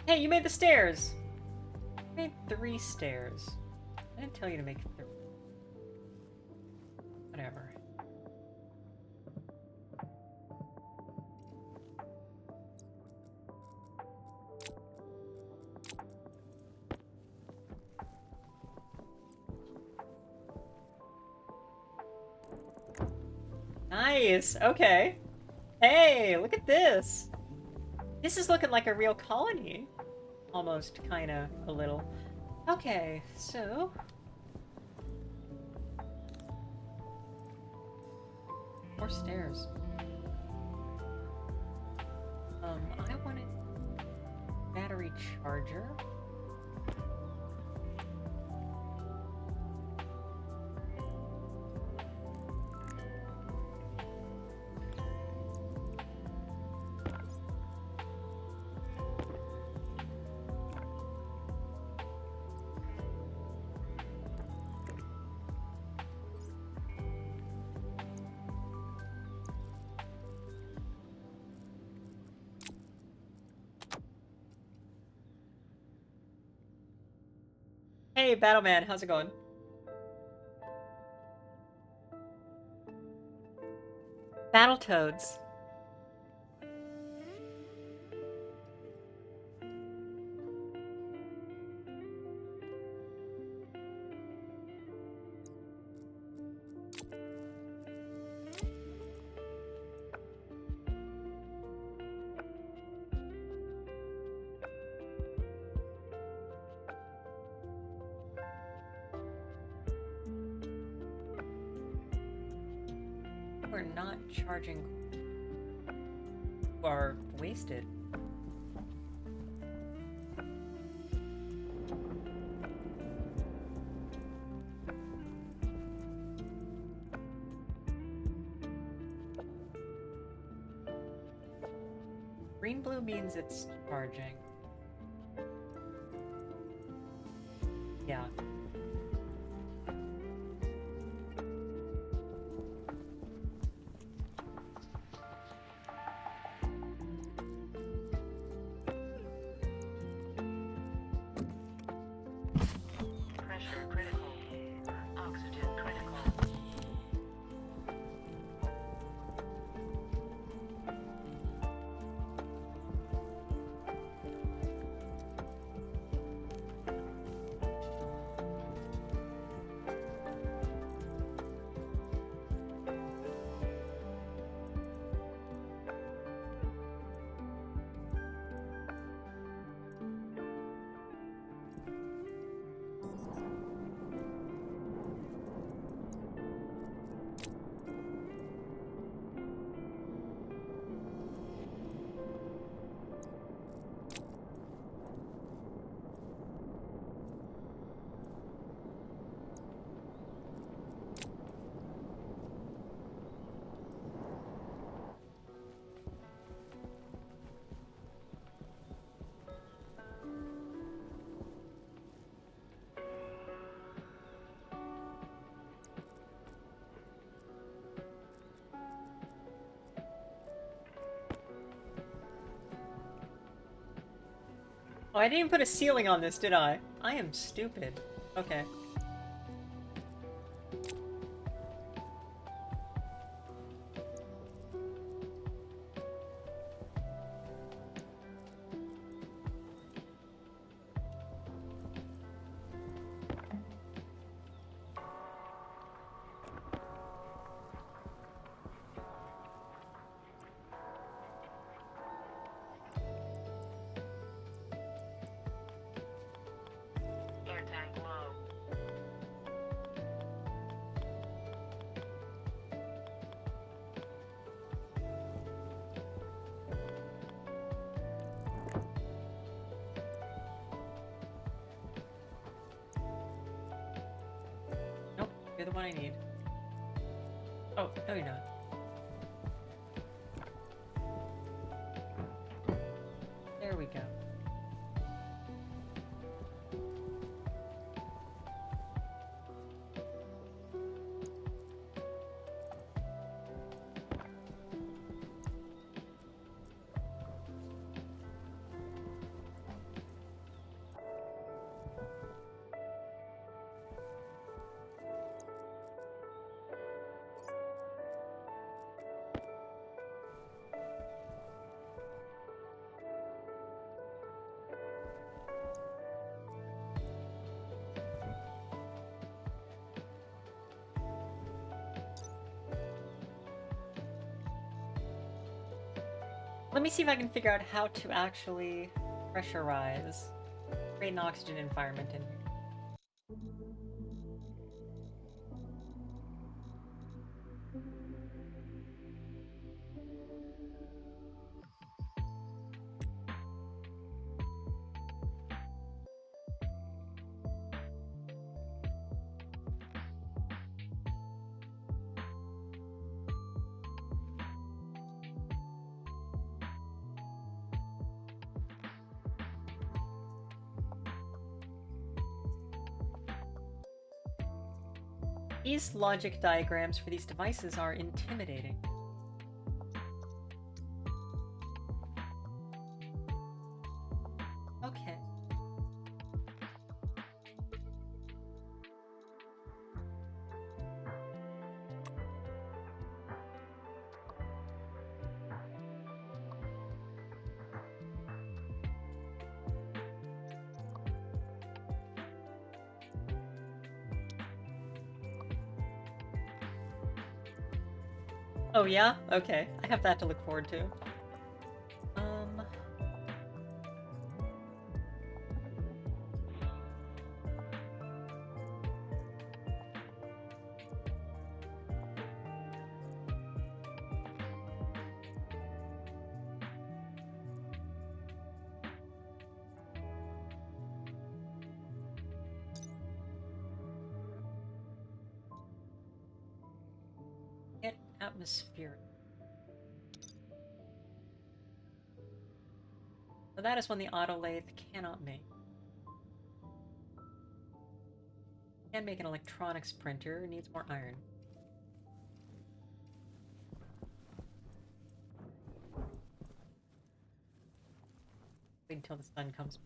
Hey, you made the stairs! You made 3 stairs. I didn't tell you to make 3. Whatever. Nice! Okay. Hey, look at this! This is looking like a real colony. Almost, kinda, a little. Okay, so... more stairs. I wanted... battery charger. Hey, Battleman, how's it going? Battletoads. We're not charging... are wasted. Green blue means it's charging. Yeah. Pressure critical. Oxygen critical. Oh, I didn't even put a ceiling on this, did I? I am stupid. Okay. Air tank low. Nope, you're the one I need. Oh, no you're not. There we go. Let me see if I can figure out how to actually pressurize, create an oxygen environment in here. These logic diagrams for these devices are intimidating. Okay. Oh yeah? Okay. I have that to look forward to. Get atmospheric. So that is one the auto lathe cannot make. Can make an electronics printer. Needs more iron. Wait until the sun comes.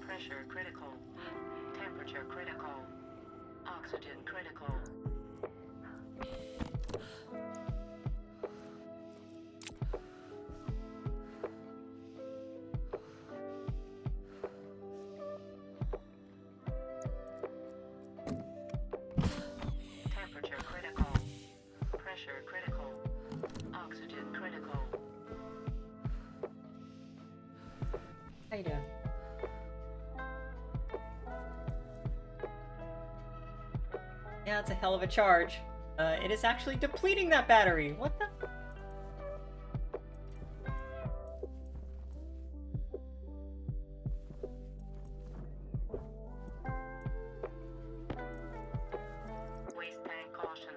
Pressure critical. Temperature critical. Oxygen critical. Temperature critical. Pressure critical. Oxygen critical. How you doing? Yeah, it's a hell of a charge. It is actually depleting that battery. What the? Waste tank caution.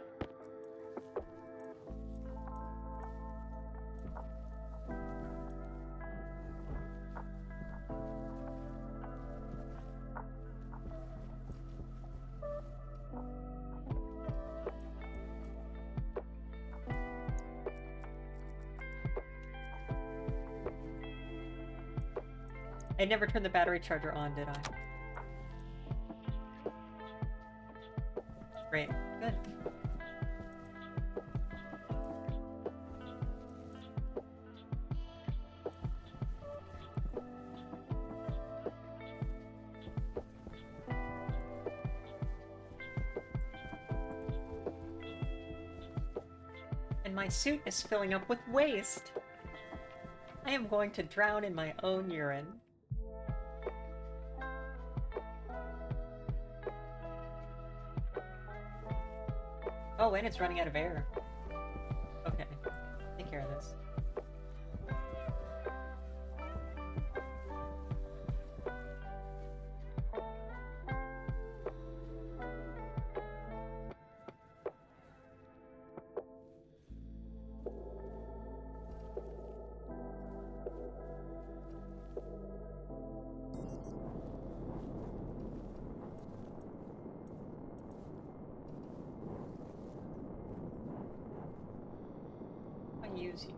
I never turned the battery charger on, did I? Great. Good. And my suit is filling up with waste. I am going to drown in my own urine. Oh, and it's running out of air. Okay. Take care of this. I use you.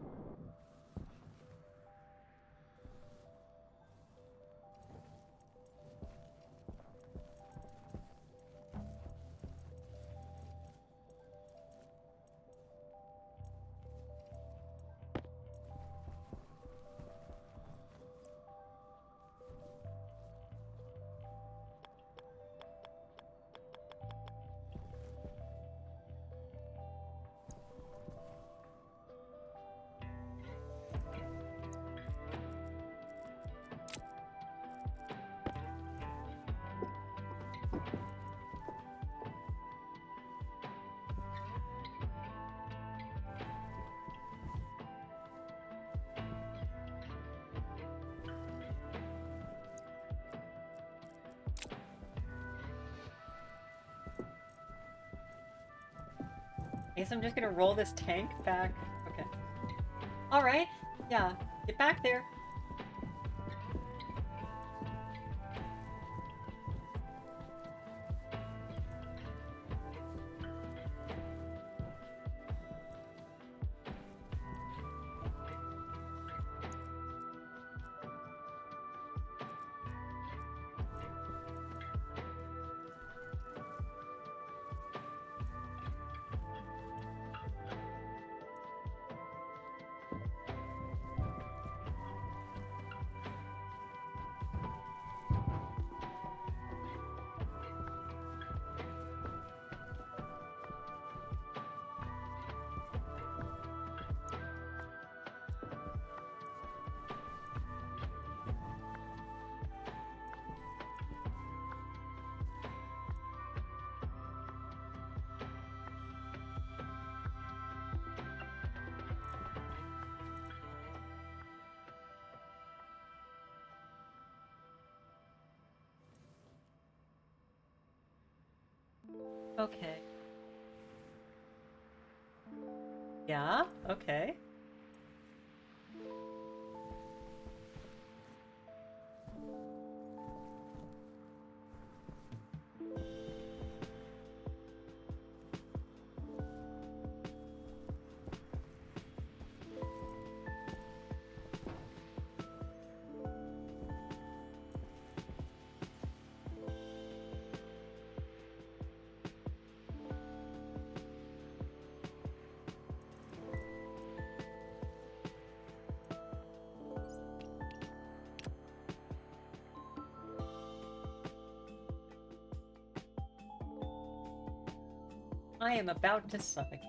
I guess I'm just gonna roll this tank back. Okay. Alright. Yeah. Get back there. Okay. Yeah, okay. I am about to suffocate.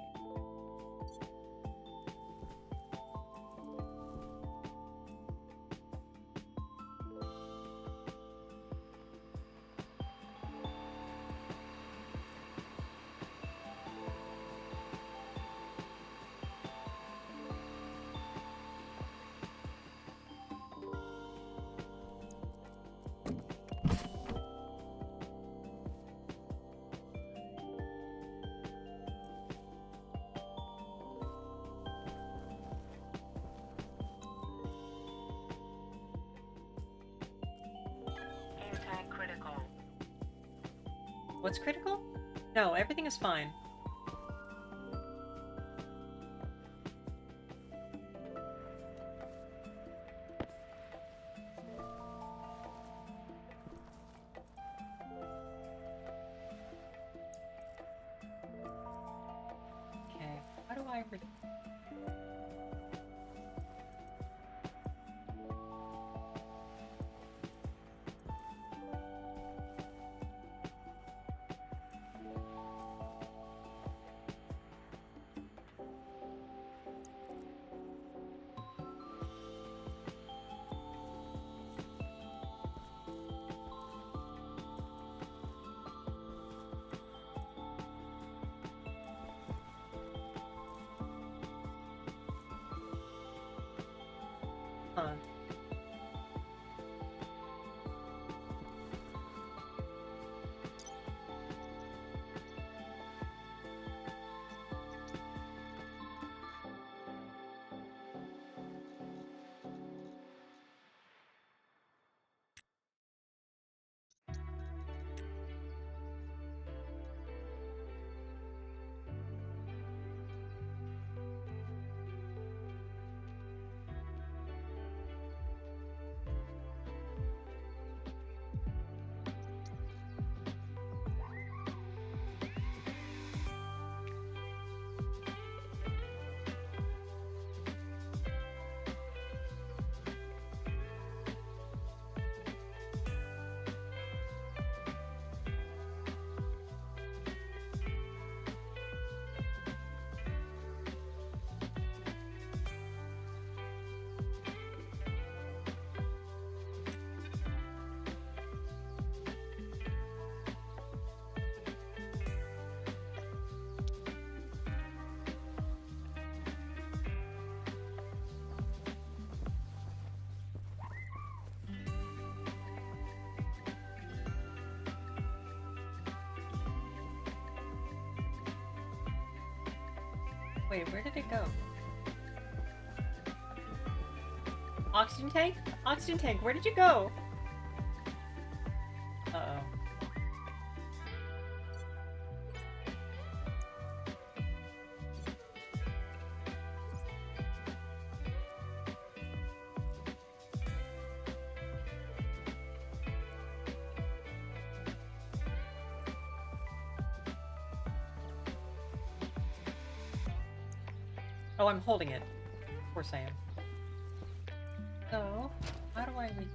Anti-critical. What's critical? No, everything is fine. Okay, how do I... Huh. Wait, where did it go? Oxygen tank? Oxygen tank, where did you go? Uh-oh. Oh, I'm holding it. Of course I am. So, how do I re-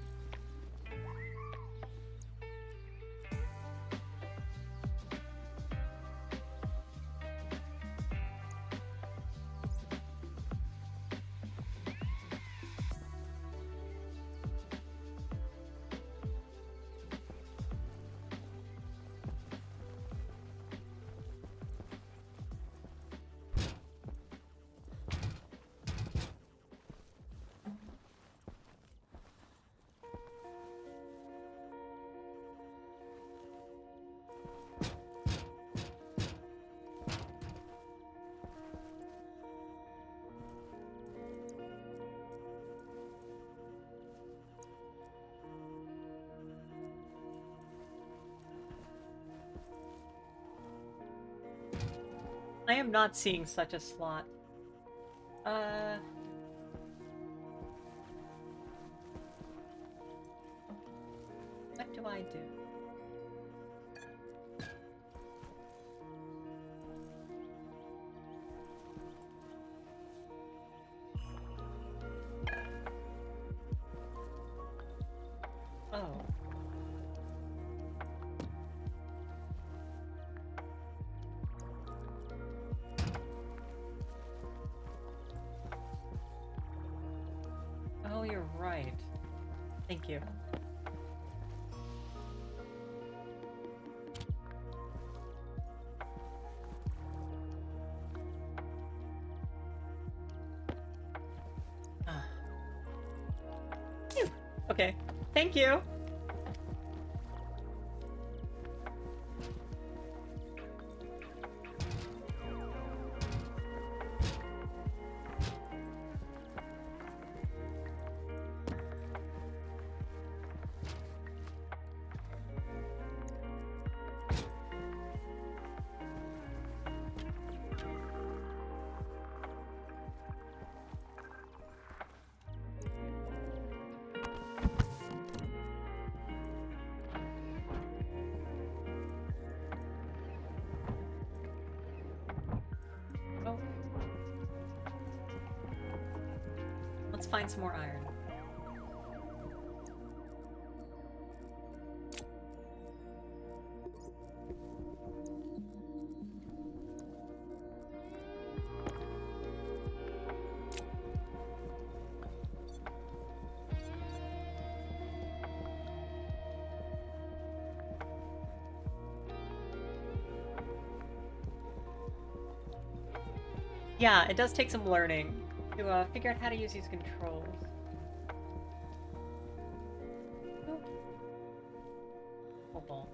I am not seeing such a slot. Uh... What do I do? Oh. Oh, you're right. Thank you. Ah. Phew. Okay. Thank you. Oh. Let's find some more iron. Yeah, it does take some learning to figure out how to use these controls. Oh. Hold on.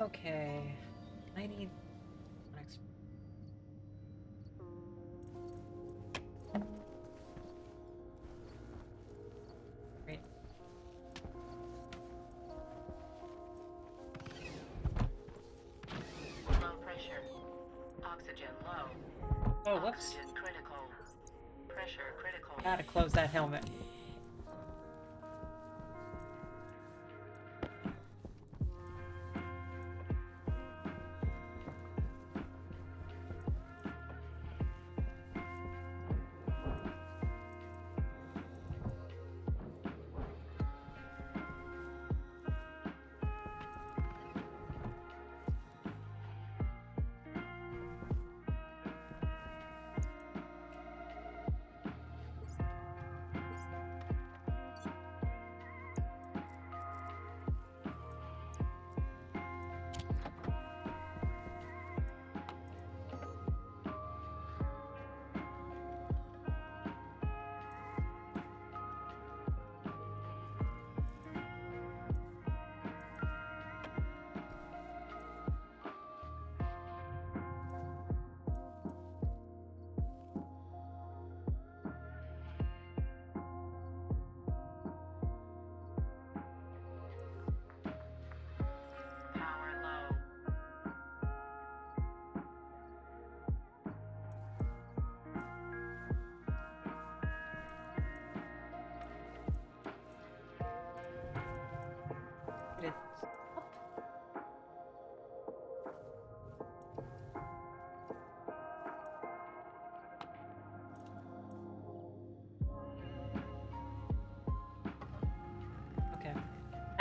Okay. I need... Great. Low pressure. Oxygen low. Oh, whoops. Oxygen critical. Pressure critical. Gotta close that helmet.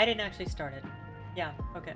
I didn't actually start it. Yeah, okay.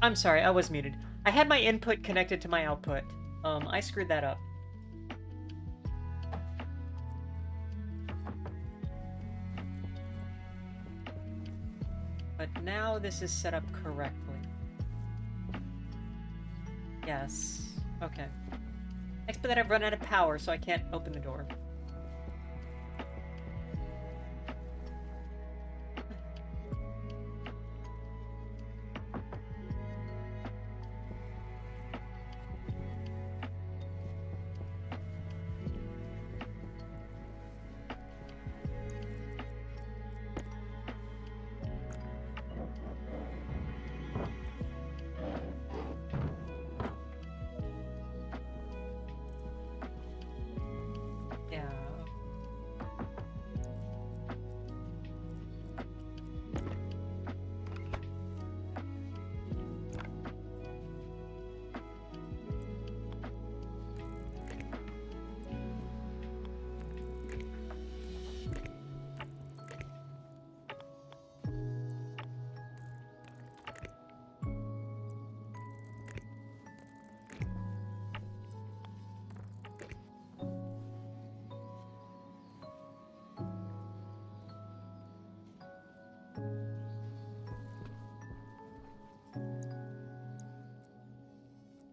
I'm sorry, I was muted. I had my input connected to my output. I screwed that up. But now this is set up correctly. Yes. Okay. But then I've run out of power, so I can't open the door. Yeah.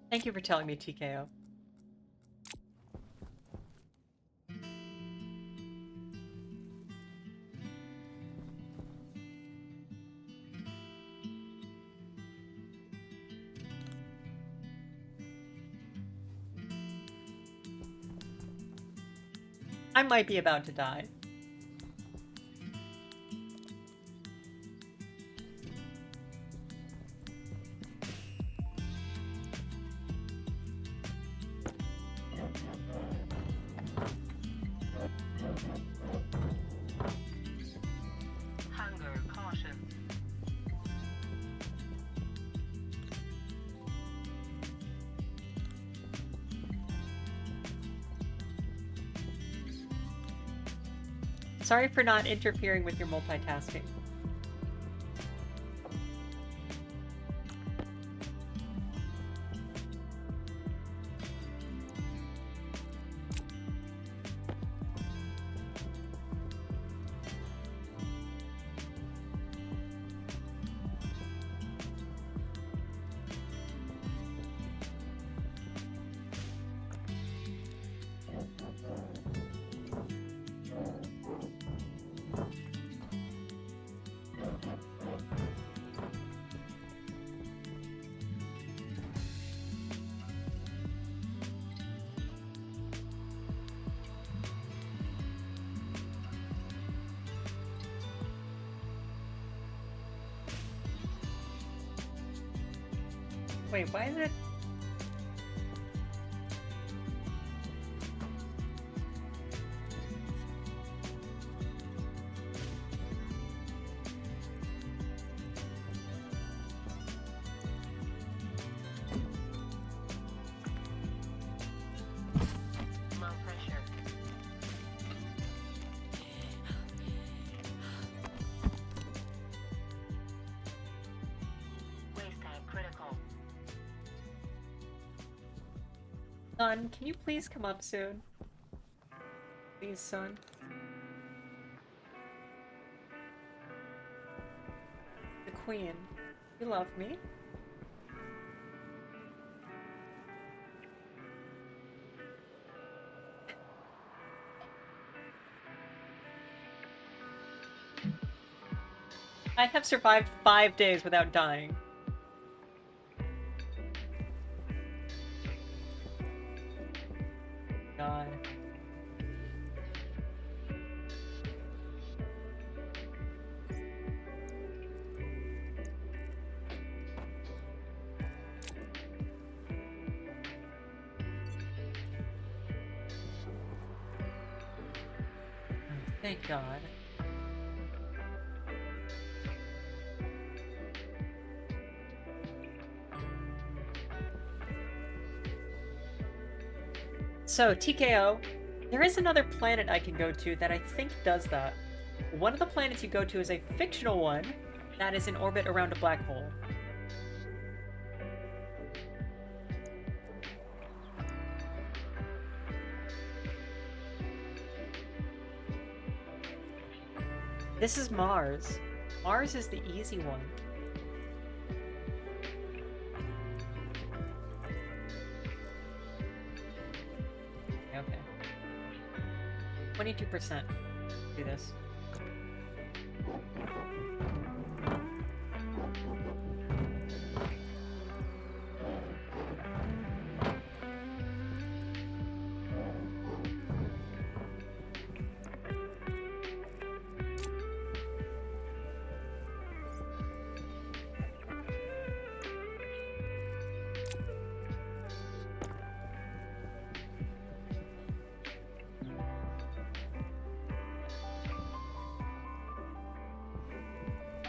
Thank you for telling me, TKO. I might be about to die. Hunger caution. Sorry for not interfering with your multitasking. Wait, why is it? Low pressure. Waste tank critical. Son, can you please come up soon? Please, son. The queen. You love me? I have survived 5 days without dying. God. Thank God. So, TKO, there is another planet I can go to that I think does that. One of the planets you go to is a fictional one that is in orbit around a black hole. This is Mars. Mars is the easy one. Okay. 22%. Do this.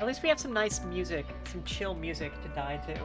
At least we have some nice music, some chill music to die to.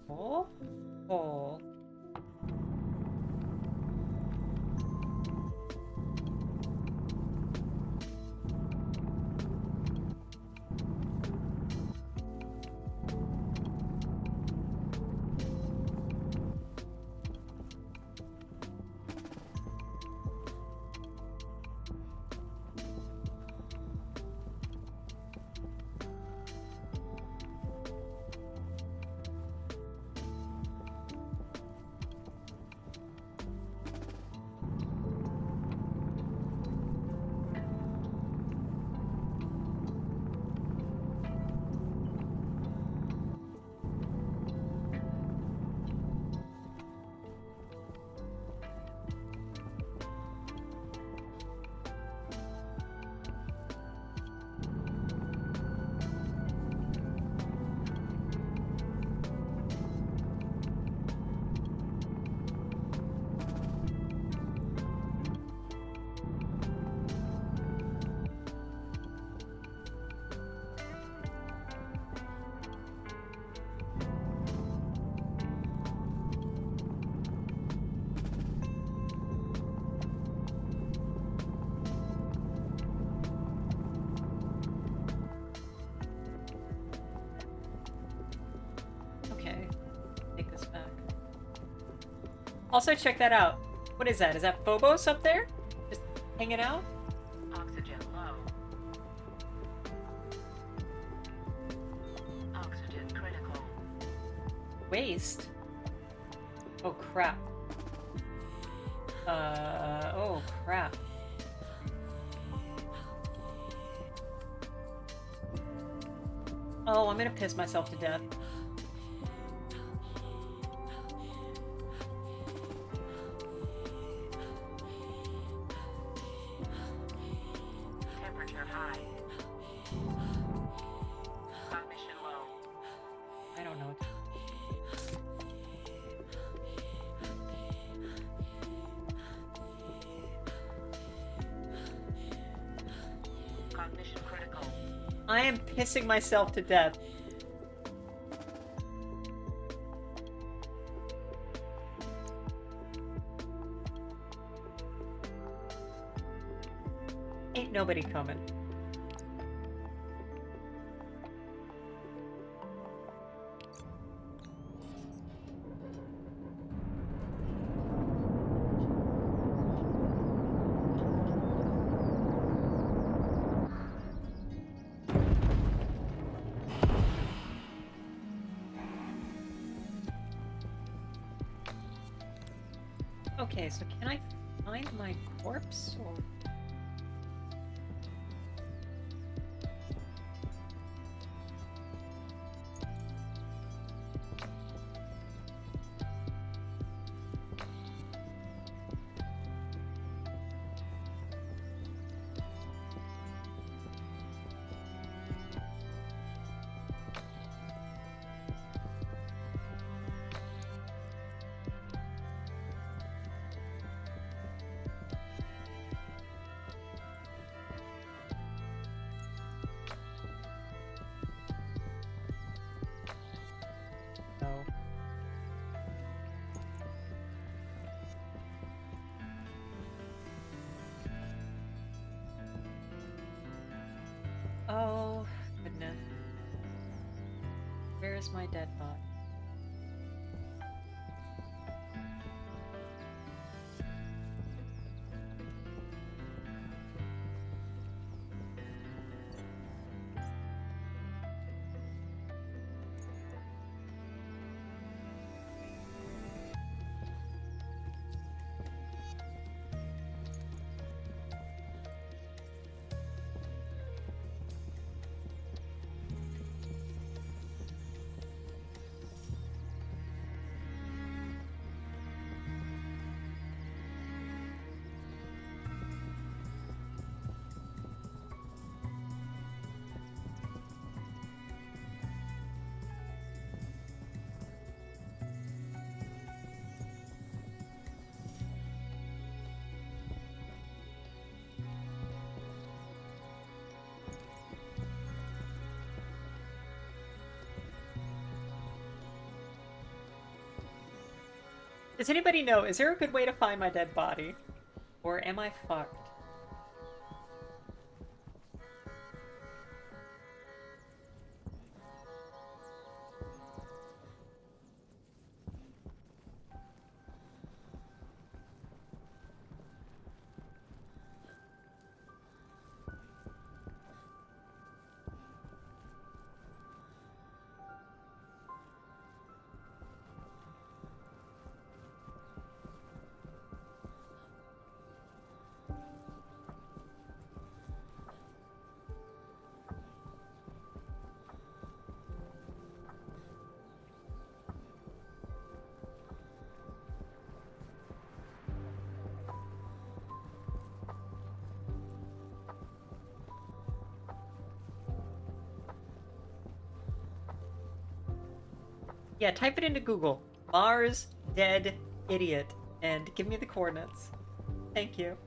Oh? Oh. Okay. Take this back. Also, check that out. What is that? Is that Phobos up there? Just hanging out? Oxygen low. Oxygen critical. Waste? Oh, crap. Oh, crap. Oh, I'm gonna piss myself to death. Temperature high. Cognition low. I don't know. Cognition critical. I am pissing myself to death. Ain't nobody coming. Okay, so can I find my corpse or... Where's my dead body? Does anybody know, is there a good way to find my dead body? Or am I fucked? Yeah, type it into Google. Mars dead idiot. And give me the coordinates. Thank you.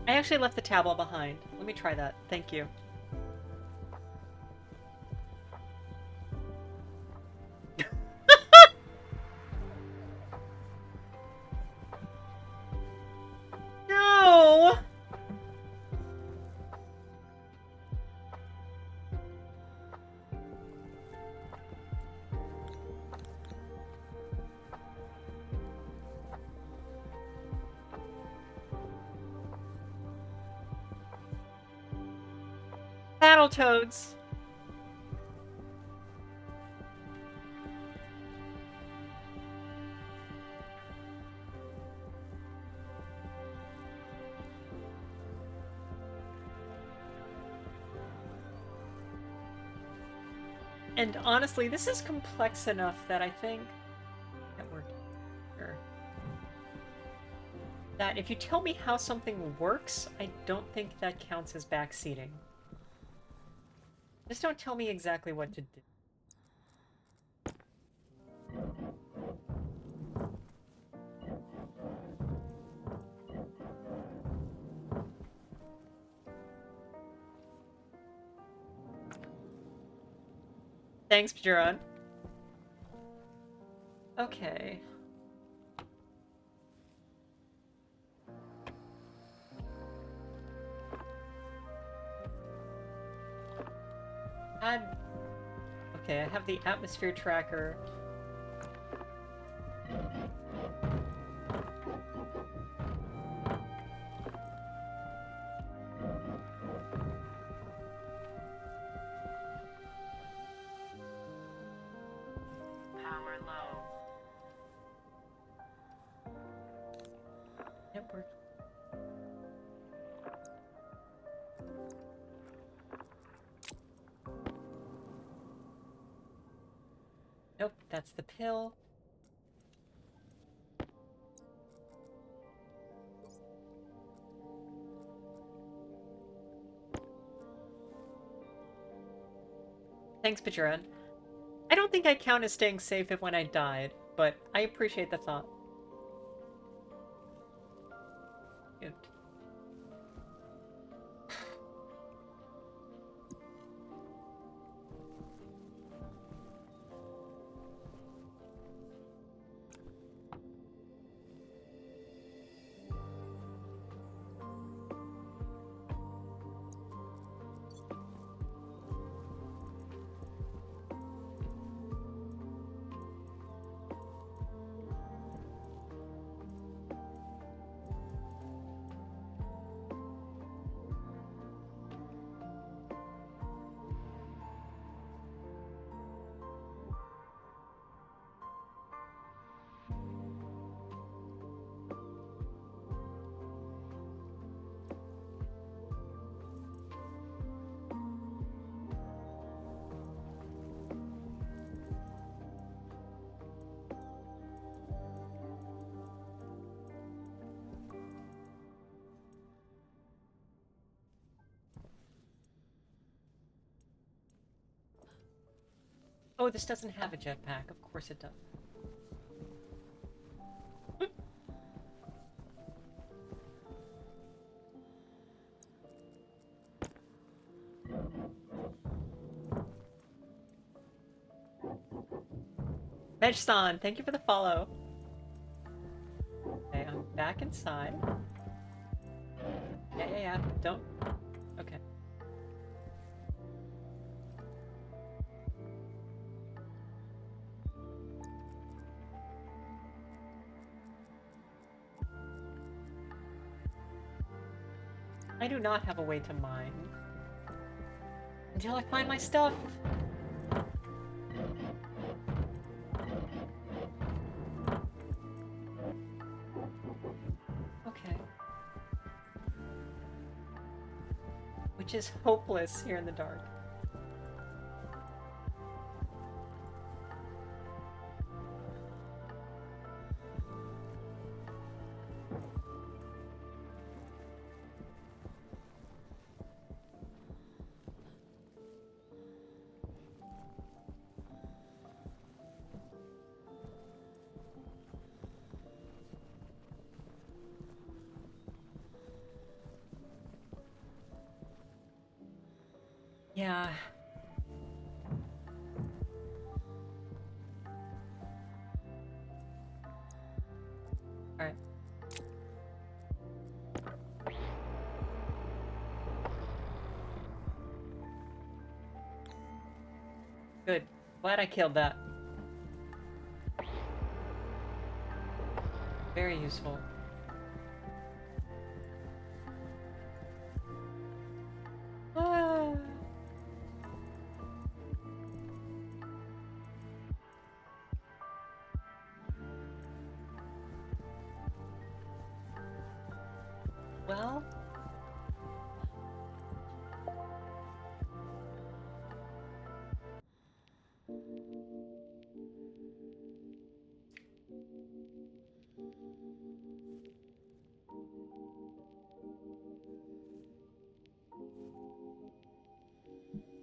I actually left the tablet behind. Let me try that. Thank you. No! Battletoads. And honestly, this is complex enough that I think that if you tell me how something works, I don't think that counts as backseating. Just don't tell me exactly what to do. Thanks, Pigeron. Okay. Okay, I have the atmosphere tracker. Power low. Network. Nope, that's the pill. Thanks, Bajoran. I don't think I count as staying safe if when I died, but I appreciate the thought. Good. Oh, this doesn't have a jetpack. Of course it does. Veg-san, thank you for the follow. Okay, I'm back inside. Yeah. Don't... Okay. I do not have a way to mine. Until I find my stuff. Okay. Which is hopeless here in the dark. Yeah. Alright. Good. Glad I killed that. Very useful. Ah. Well...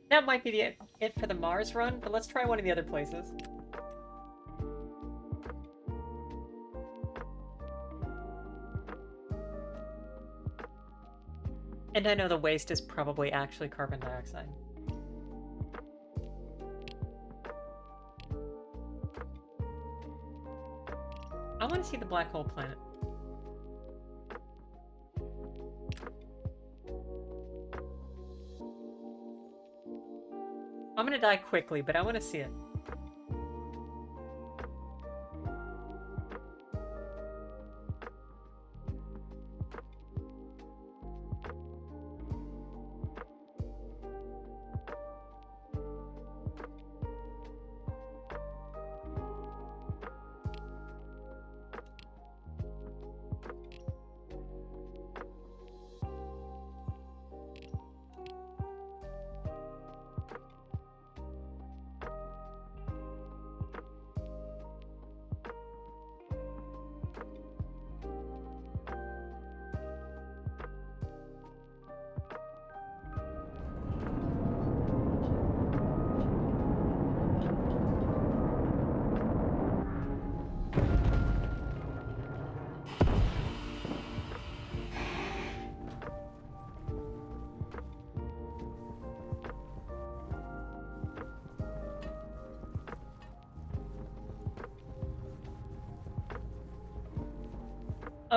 That might be it for the Mars run, but let's try one of the other places. And I know the waste is probably actually carbon dioxide. I want to see the black hole planet. I'm gonna die quickly, but I want to see it.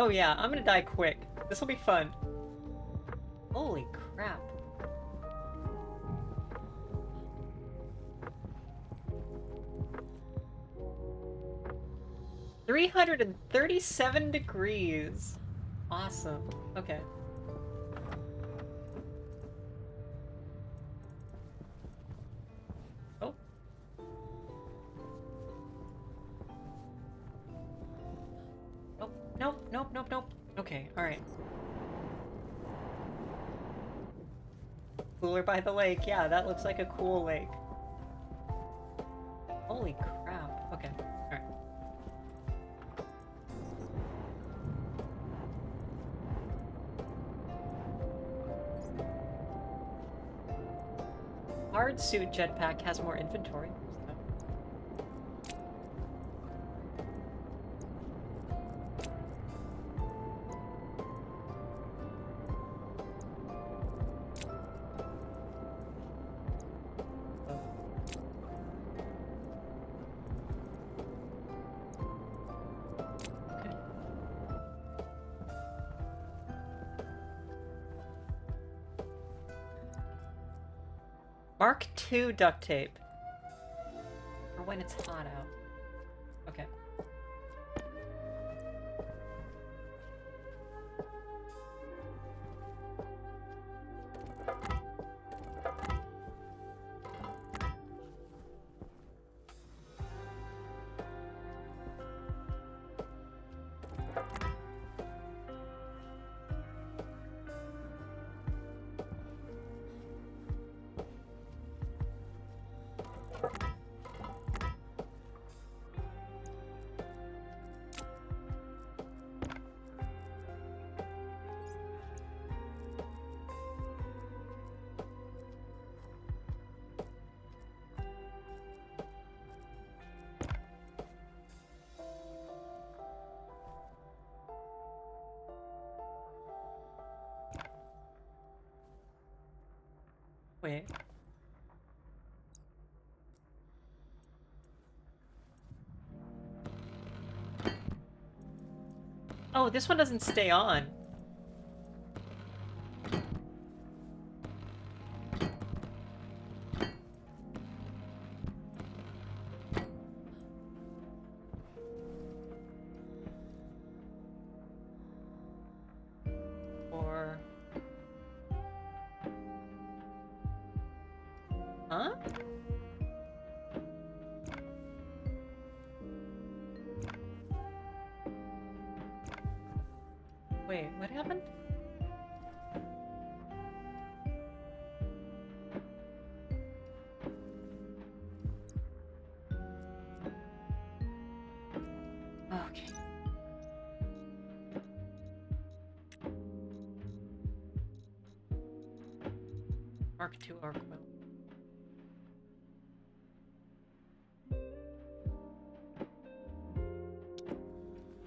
Oh yeah, I'm gonna die quick. This will be fun. Holy crap. $337 degrees. Awesome. Okay. Oh. Oh, nope, nope, nope, nope. Okay, alright. Cooler by the lake. Yeah, that looks like a cool lake. Holy crap. Okay, alright. Hard suit jetpack has more inventory. So. Okay. Mark II duct tape. For when it's hot out. Okay. Wait. Oh, this one doesn't stay on. Or... Huh? Wait, what happened? Okay. Mark II arc wheel.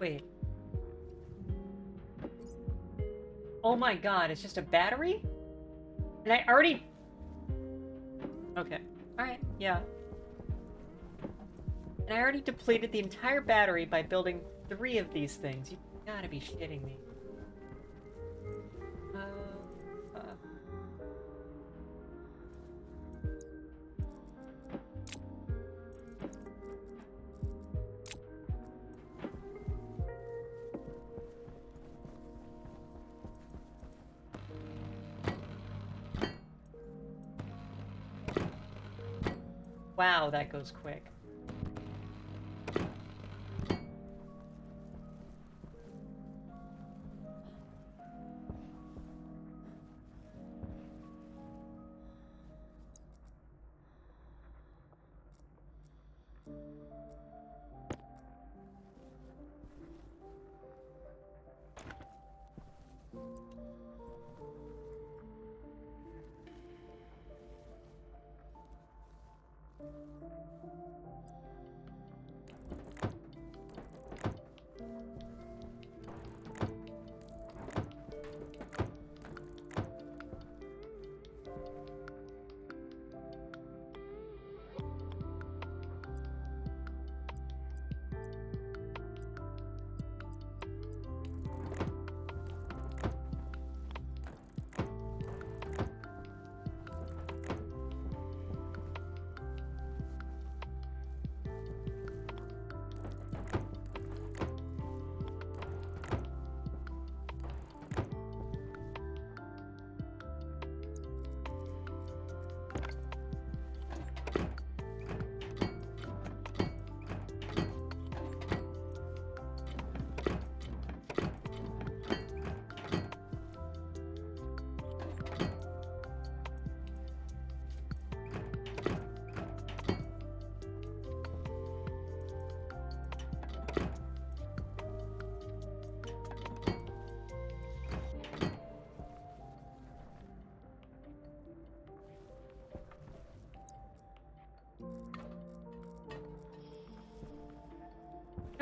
Wait. Oh my god, it's just a battery? And I already... Okay. Alright, yeah. And I already depleted the entire battery by building 3 of these things. You gotta be shitting me. Wow, that goes quick.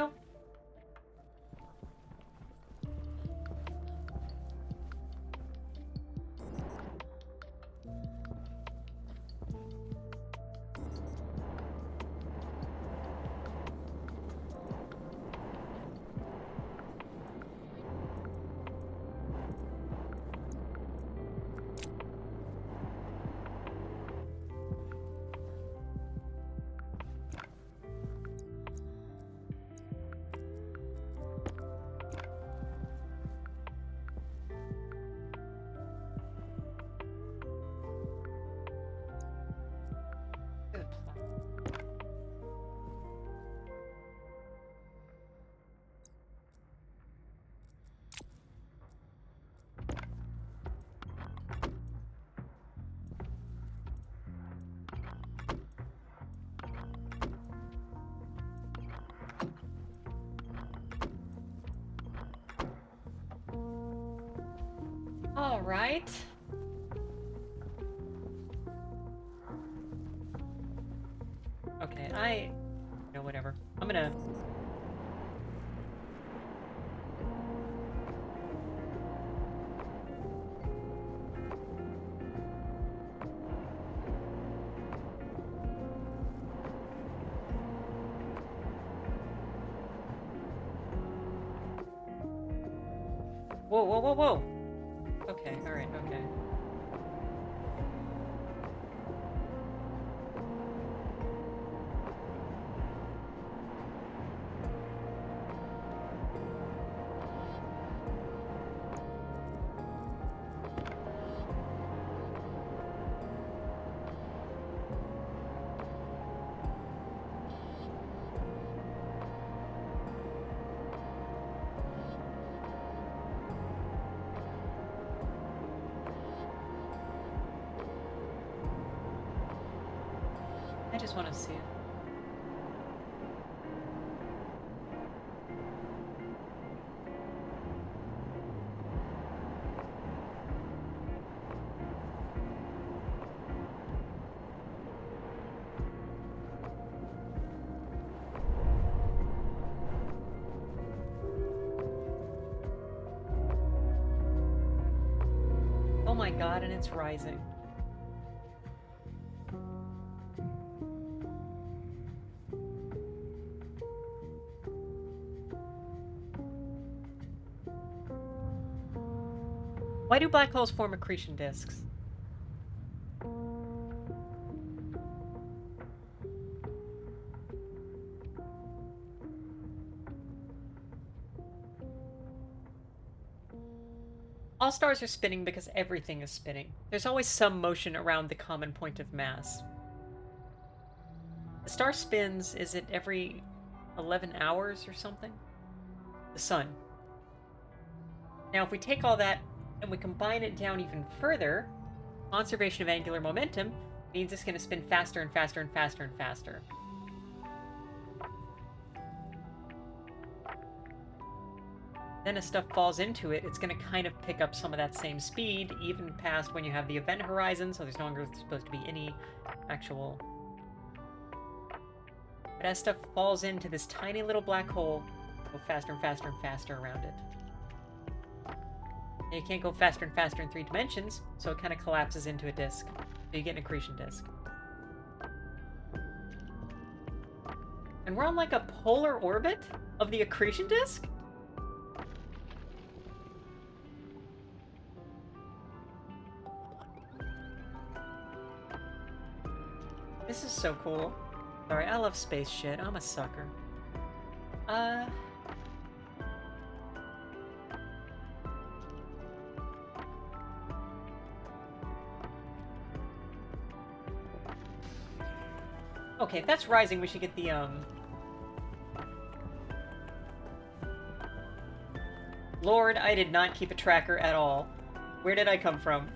Nope. All right. Okay, whatever. I'm gonna... Whoa, whoa, whoa, whoa! Okay, alright, okay. I just want to see it. Oh my god, and it's rising. Why do black holes form accretion disks? All stars are spinning because everything is spinning. There's always some motion around the common point of mass. The star spins, is it every 11 hours or something? The sun. Now, if we take all that and we combine it down even further, conservation of angular momentum means it's going to spin faster and faster and faster and faster. Then as stuff falls into it, it's going to kind of pick up some of that same speed, even past when you have the event horizon, so there's no longer supposed to be any actual... But as stuff falls into this tiny little black hole, go faster and faster and faster around it. And you can't go faster and faster in 3 dimensions, so it kind of collapses into a disk. So you get an accretion disk. And we're on like a polar orbit of the accretion disk? This is so cool. Sorry, I love space shit. I'm a sucker. Okay, if that's rising, we should get the, Lord, I did not keep a tracker at all. Where did I come from?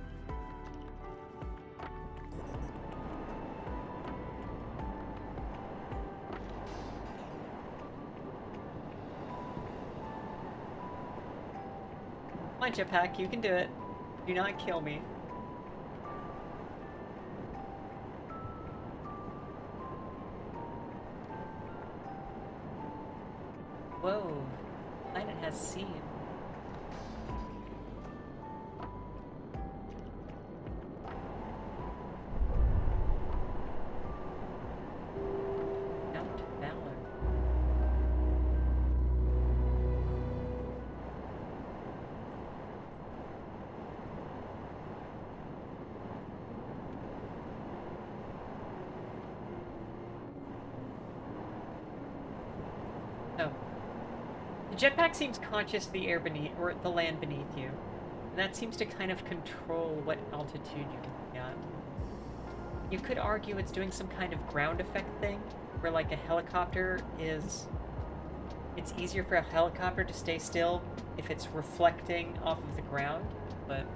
Come on, jetpack, you can do it. Do not kill me. Whoa. Planet has seed. Mount Valor. Oh. The jetpack seems conscious of the air beneath, or the land beneath you. And that seems to kind of control what altitude you can be at. You could argue it's doing some kind of ground effect thing, where like a helicopter is... It's easier for a helicopter to stay still if it's reflecting off of the ground, but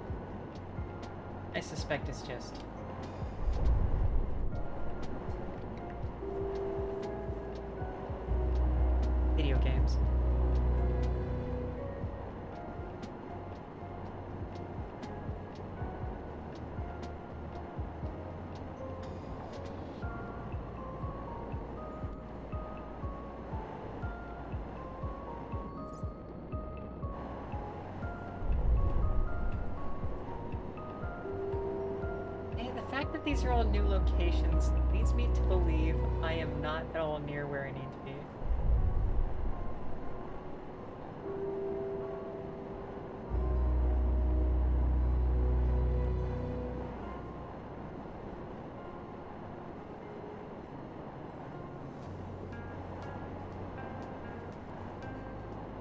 I suspect it's just... video games. The fact that these are all new locations leads me to believe I am not at all near where I need to be.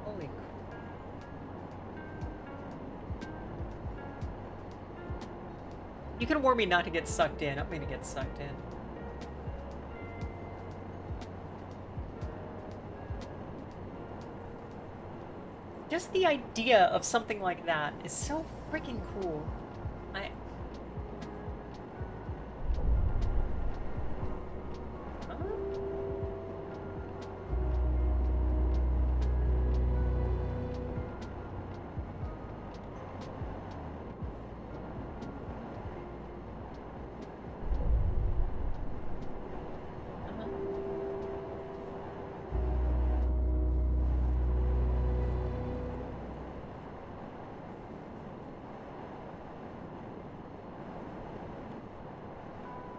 Holy crap. You can warn me not to get sucked in. I'm gonna get sucked in. Just the idea of something like that is so freaking cool. Huh?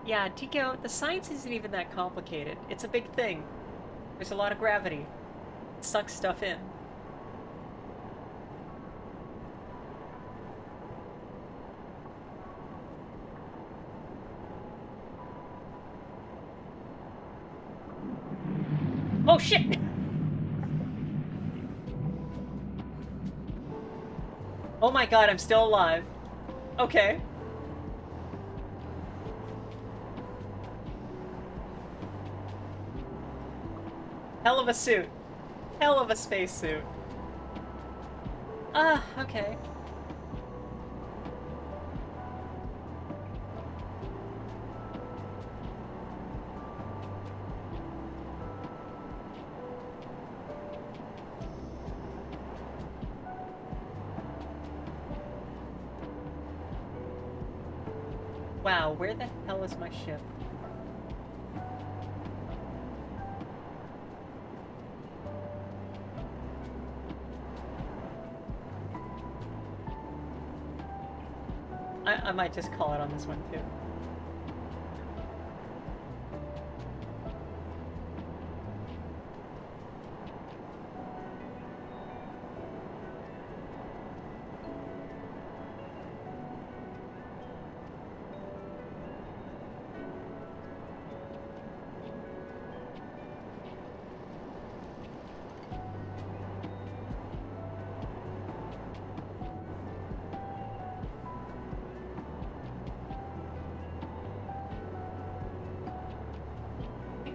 Yeah, Tico, the science isn't even that complicated. It's a big thing. There's a lot of gravity. It sucks stuff in. Oh shit! Oh my god, I'm still alive. Okay. Hell of a suit. Hell of a spacesuit. Ah, okay. Wow, where the hell is my ship? I might just call it on this one too.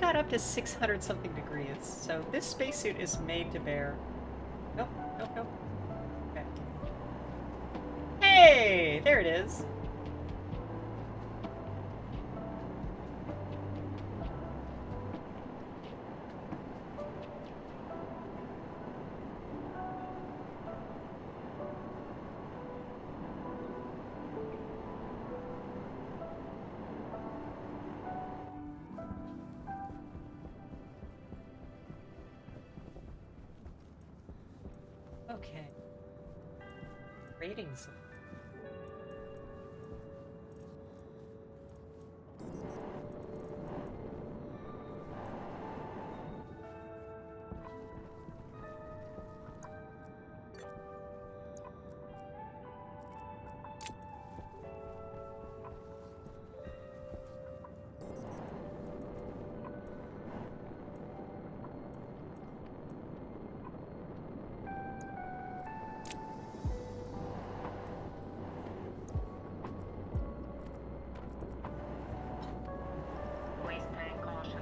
Got up to 600 something degrees, so this spacesuit is made to bear. Nope, nope, nope. Okay. Hey! There it is! Okay. Ratings. Waste tank caution.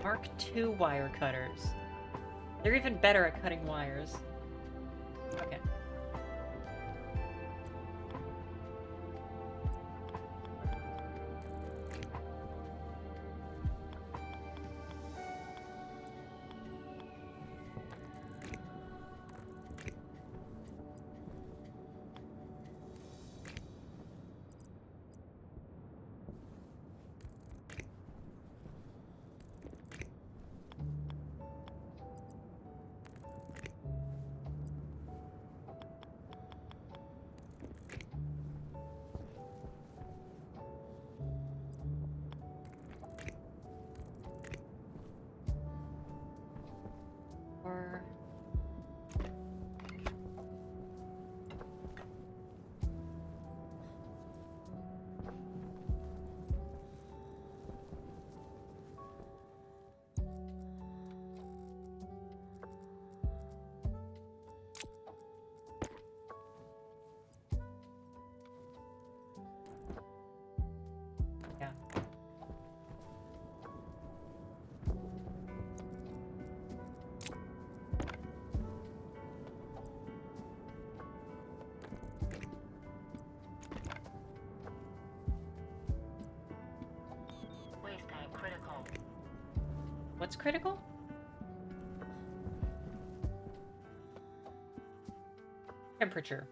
Mark II wire cutters. They're even better at cutting wires. Okay. Or... yeah. Waste tank critical. What's critical? Temperature.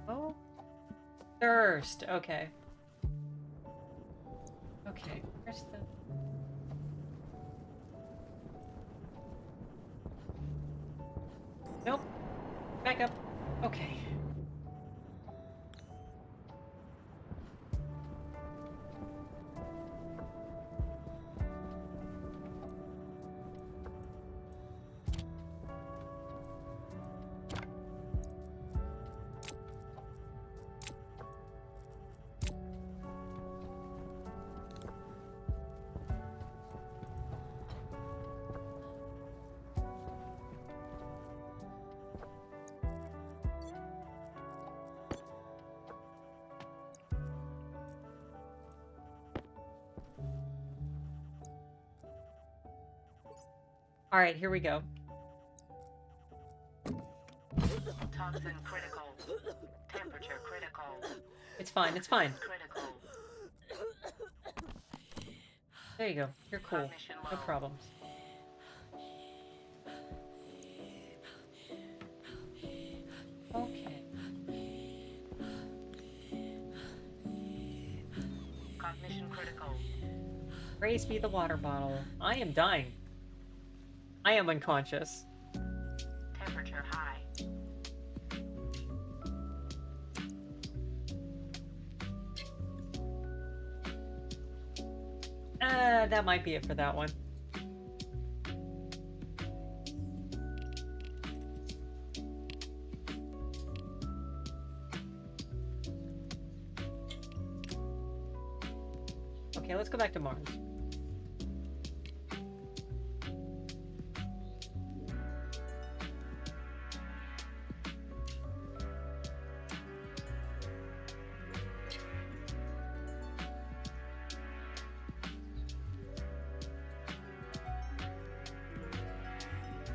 Oh. Thirst. Okay. Okay. Where's the... Nope. Back up. Okay. All right, here we go. Toxin critical. Temperature critical. It's fine. It's fine. Critical. There you go. You're cool. Cognition No low. problems. Okay. Cognition critical. Praise be the water bottle. I am dying. I am unconscious. Temperature Temperature high. That might be it for that one. Okay, let's go back to Mars.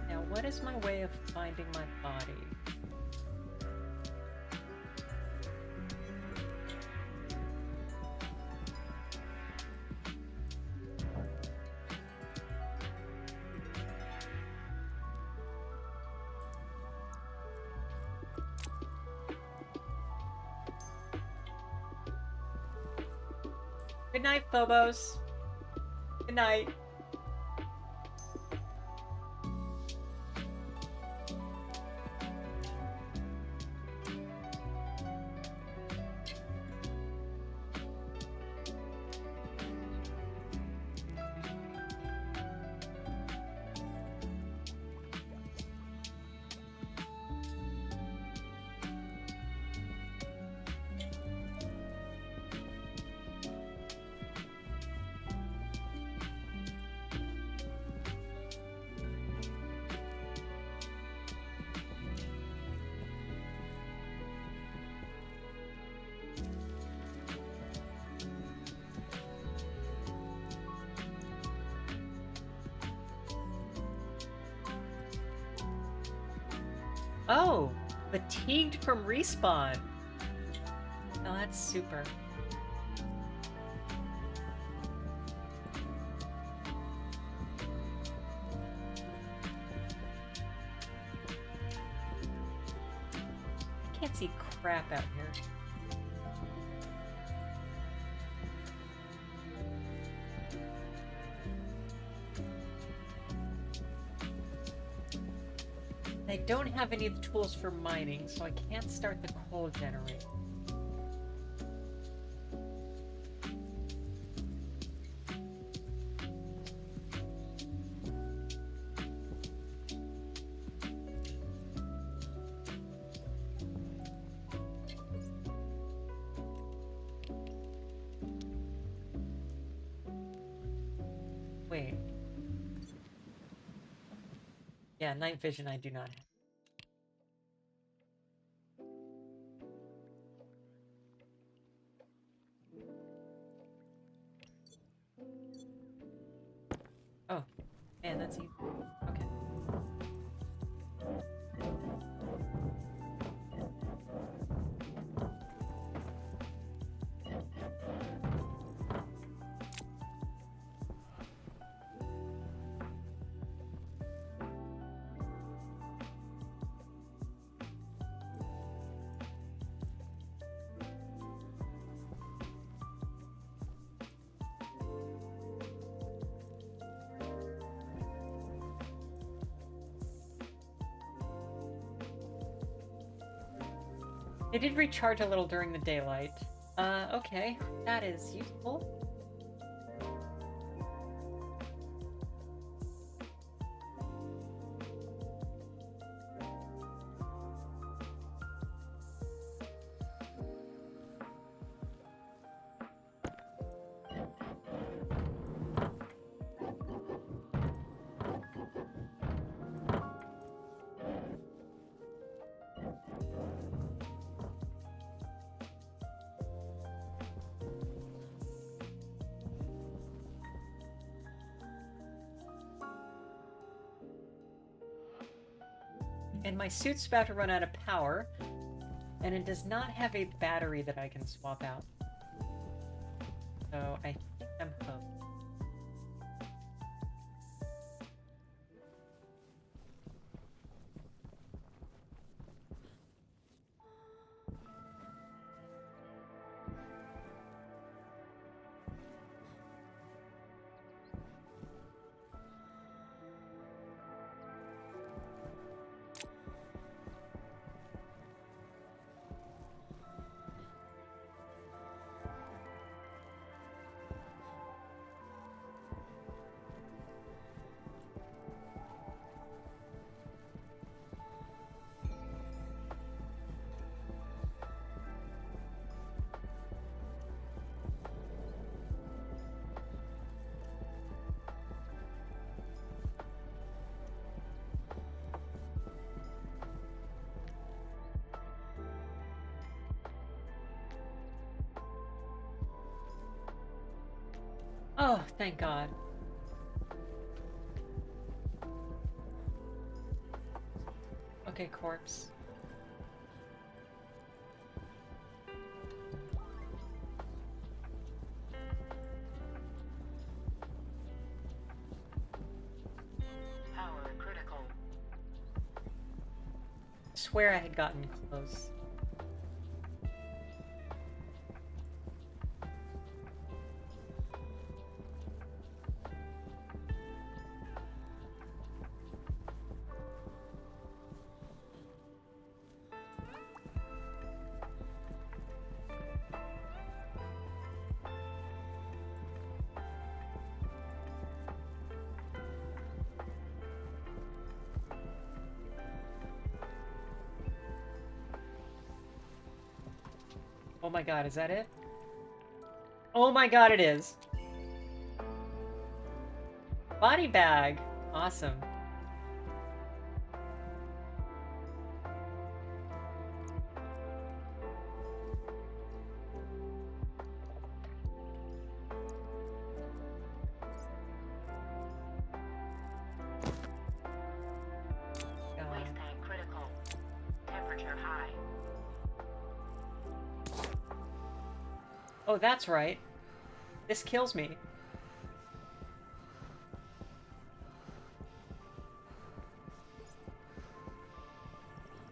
Now, what is my way of finding my body? Good night, Phobos. Good night. Oh, fatigued from respawn. Oh, that's super. I can't see crap out here. I don't have any of the tools for mining, so I can't start the coal generator. Wait. Yeah, night vision I do not have. Oh, man, that's easy. Okay. It did recharge a little during the daylight. Okay. That is useful. And my suit's about to run out of power, and it does not have a battery that I can swap out. So I think I'm hooked. Oh, thank God. Okay, corpse. Power critical. I swear I had gotten close. Oh my God, is that it? Oh my God, it is. Body bag. Awesome. Waste tank critical. Temperature high. Oh, that's right. This kills me.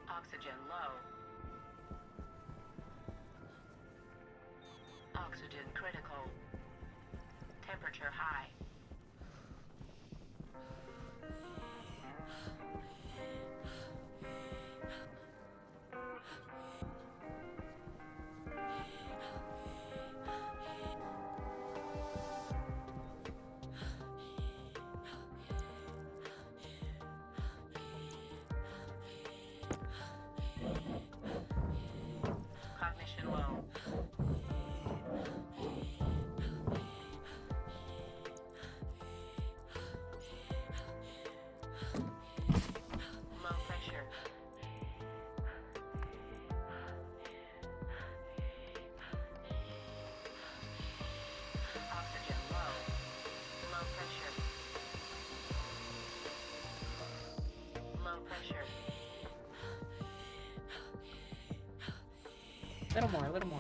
Oxygen low. Oxygen critical. Temperature high. Cognition low. Low pressure. Oxygen low. Low pressure. Low pressure. Little more, a little more.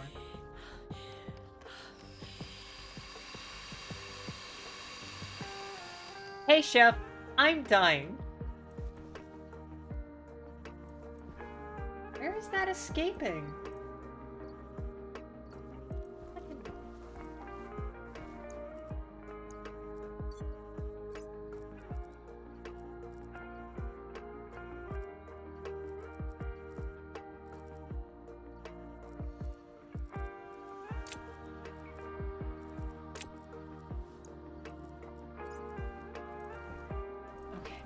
Hey, Chef. I'm dying. Where is that escaping? Okay.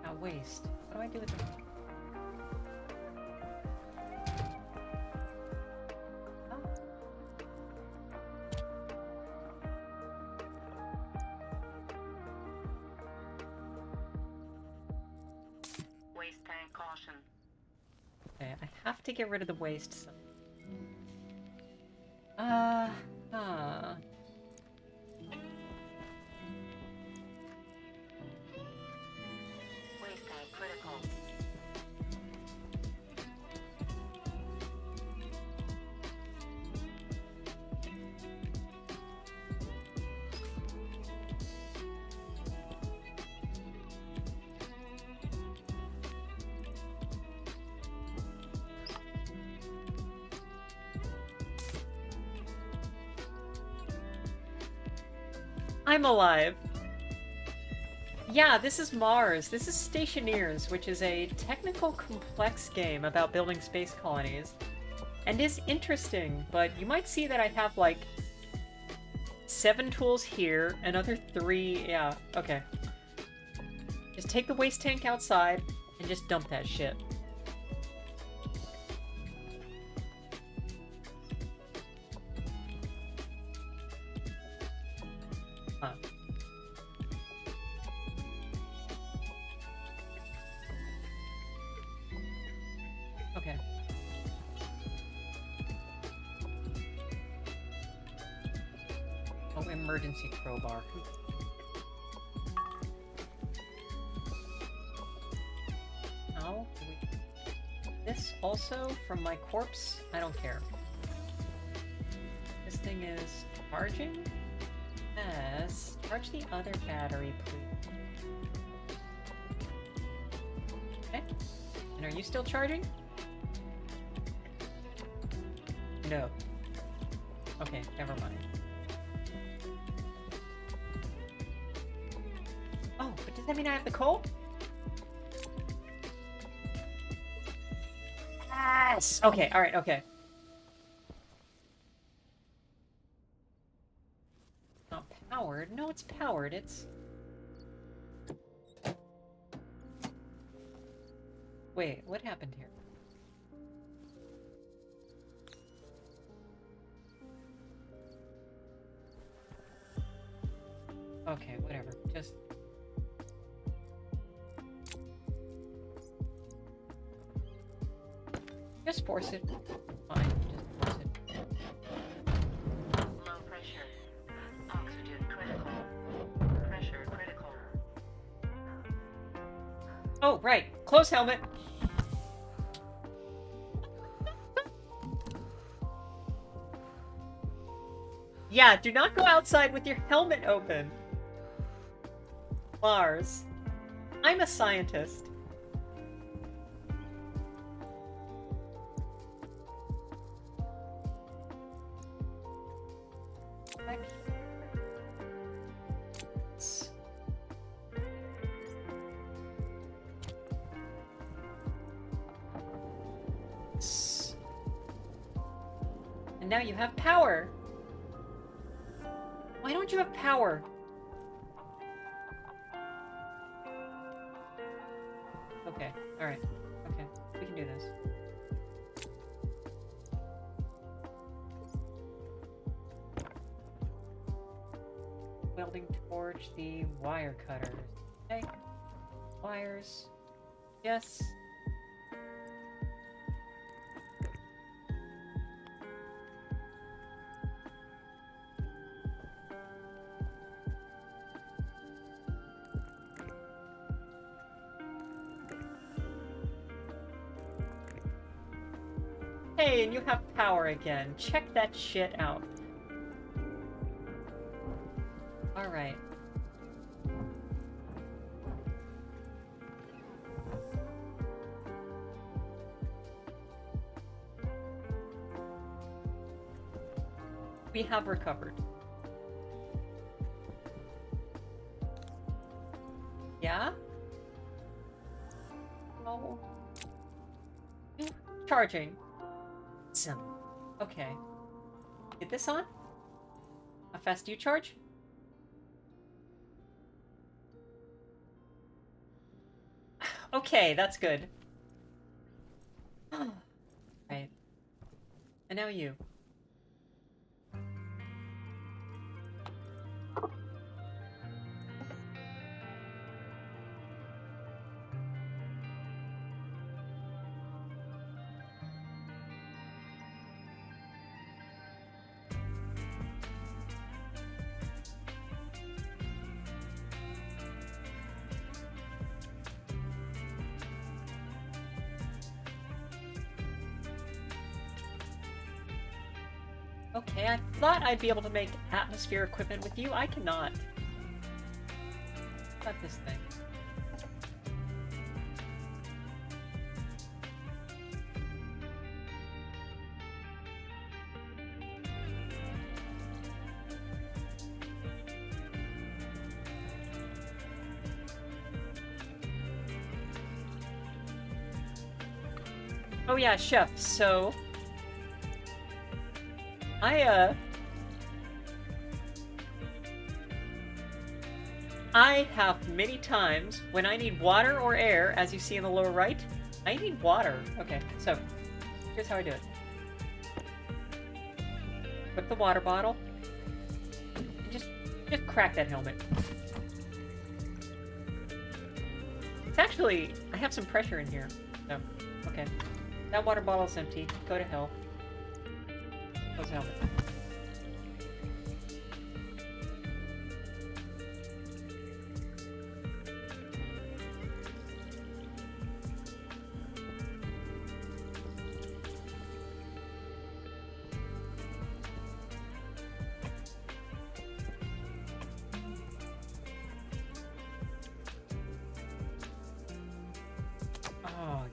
Now waste. What do I do with it? Oh. Waste tank caution. Okay, I have to get rid of the waste. Huh. Waste tank critical. I'm alive. Yeah, this is Mars. This is Stationeers, which is a technical, complex game about building space colonies. And is interesting, but you might see that I have, like, 7 tools here, another 3... Yeah, okay. Just take the waste tank outside, and just dump that shit. Huh. Okay. Oh, am emergency crowbar. How do we... This also from my corpse? I don't care. This thing is charging? Yes. Charge the other battery, please. Okay. And are you still charging? No. Okay, never mind. Oh, but does that mean I have the coal? Yes! Okay, alright, okay. Not powered. No, it's powered. It's... Wait, what happened here? Okay, whatever. Just force it. Fine, just force it. Low pressure. Oxygen critical. Pressure critical. Oh, right. Close helmet. Yeah, do not go outside with your helmet open. Mars. I'm a scientist. And now you have power. Why don't you have power? Okay, alright. Okay, we can do this. Welding torch the wire cutters. Okay. Wires. Yes. Hey, and you have power again. Check that shit out. Alright. We have recovered. Yeah? Oh. Charging. Awesome. Okay. Get this on? How fast do you charge? Okay, that's good. Right. And now you. Okay, I thought I'd be able to make atmosphere equipment with you. I cannot. Got this thing. Oh yeah, chef, so... I have many times when I need water or air, as you see in the lower right. I need water. Okay, so here's how I do it. Put the water bottle and just crack that helmet. It's actually, I have some pressure in here. So, okay. That water bottle's empty. Go to hell. Close helmet.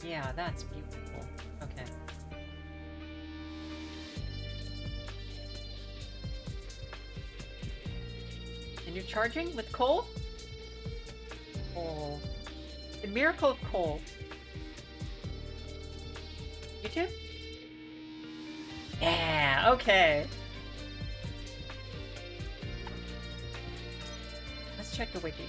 Yeah, that's beautiful. Okay. And you're charging with coal? Coal. The miracle of coal. YouTube? Yeah, okay. Let's check the wiki.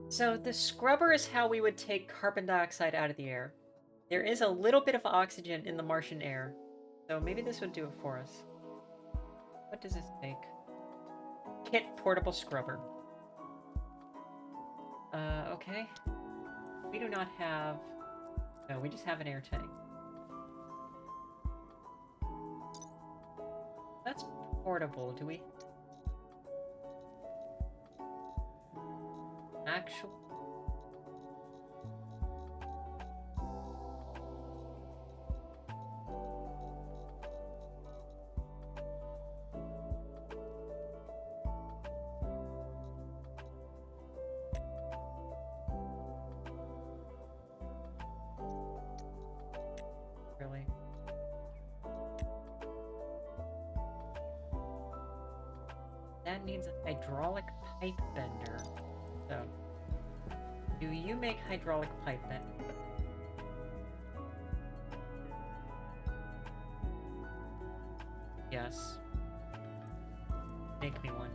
So the scrubber is how we would take carbon dioxide out of the air. There is a little bit of oxygen in the Martian air, so maybe this would do it for us. What does this take? Kit portable scrubber. Okay. We do not have... No, we just have an air tank. That's portable. Do we... Actual... Really? That needs a hydraulic pipe bender. So, do you make hydraulic pipe bender? Yes. Make me one.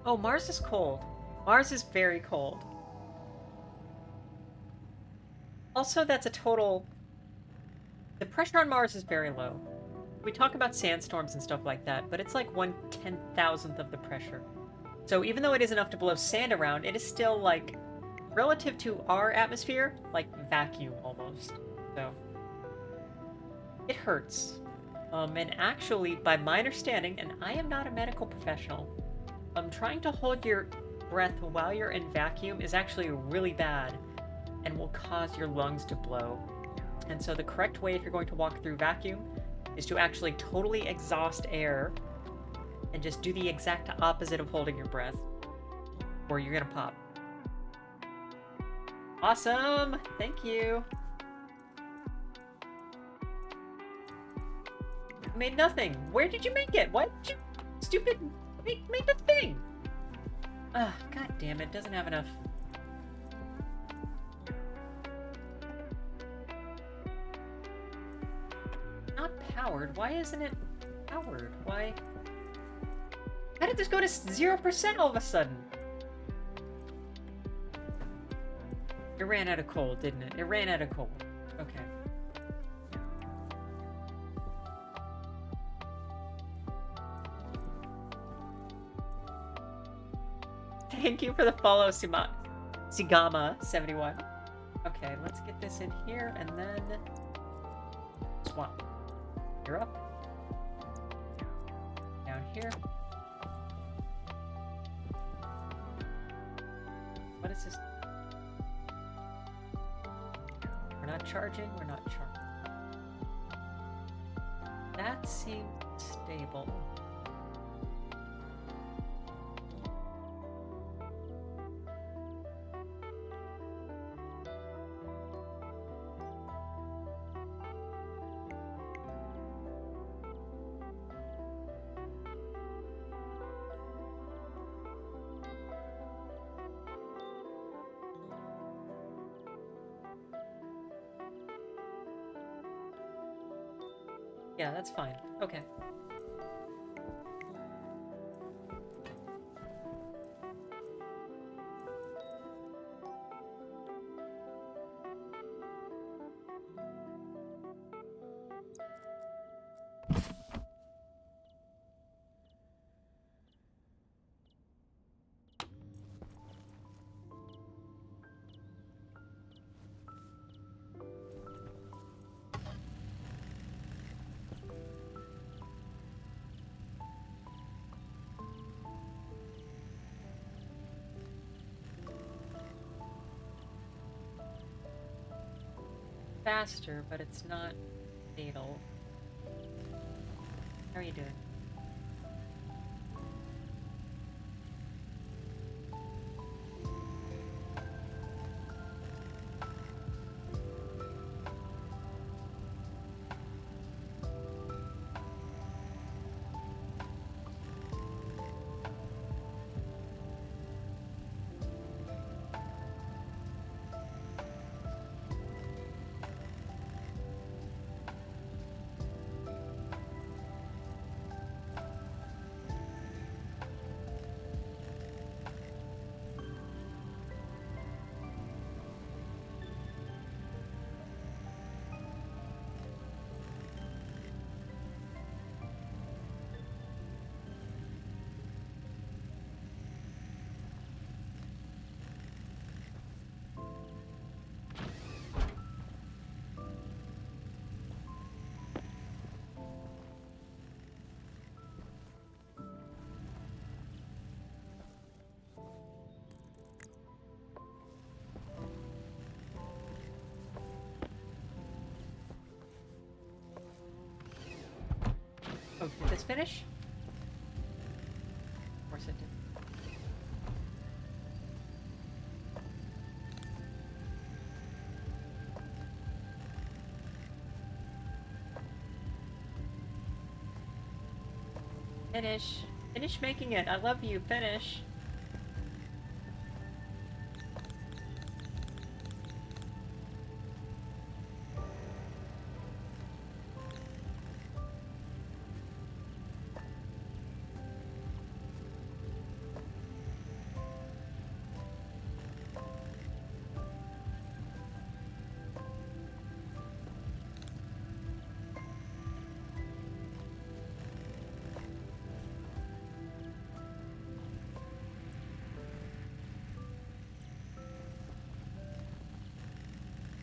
Oh, Mars is cold. Mars is very cold. Also, that's a total... The pressure on Mars is very low. We talk about sandstorms and stuff like that, but it's like 1/10,000th of the pressure. So even though it is enough to blow sand around, it is still, like, relative to our atmosphere, like vacuum almost. So, it hurts. And actually, by my understanding, and I am not a medical professional, trying to hold your breath while you're in vacuum is actually really bad and will cause your lungs to blow. And so the correct way if you're going to walk through vacuum is to actually totally exhaust air and just do the exact opposite of holding your breath, or you're gonna pop. Awesome! Thank you! You made nothing! Where did you make it? Why did you... Stupid... Make the thing! Ugh, god damn it, doesn't have enough... Not powered? Why isn't it powered? Why... How did this go to 0% all of a sudden? It ran out of coal, didn't it? It ran out of coal. Okay. Thank you for the follow, Sigama71. Okay, let's get this in here, and then... Swap. You're up. Down here. What is this? We're not charging, we're not charging. That seems stable. Yeah, that's fine. Okay. Faster, but it's not fatal. How are you doing? Oh, did this finish? Of course it did. Finish. Finish making it. I love you. Finish.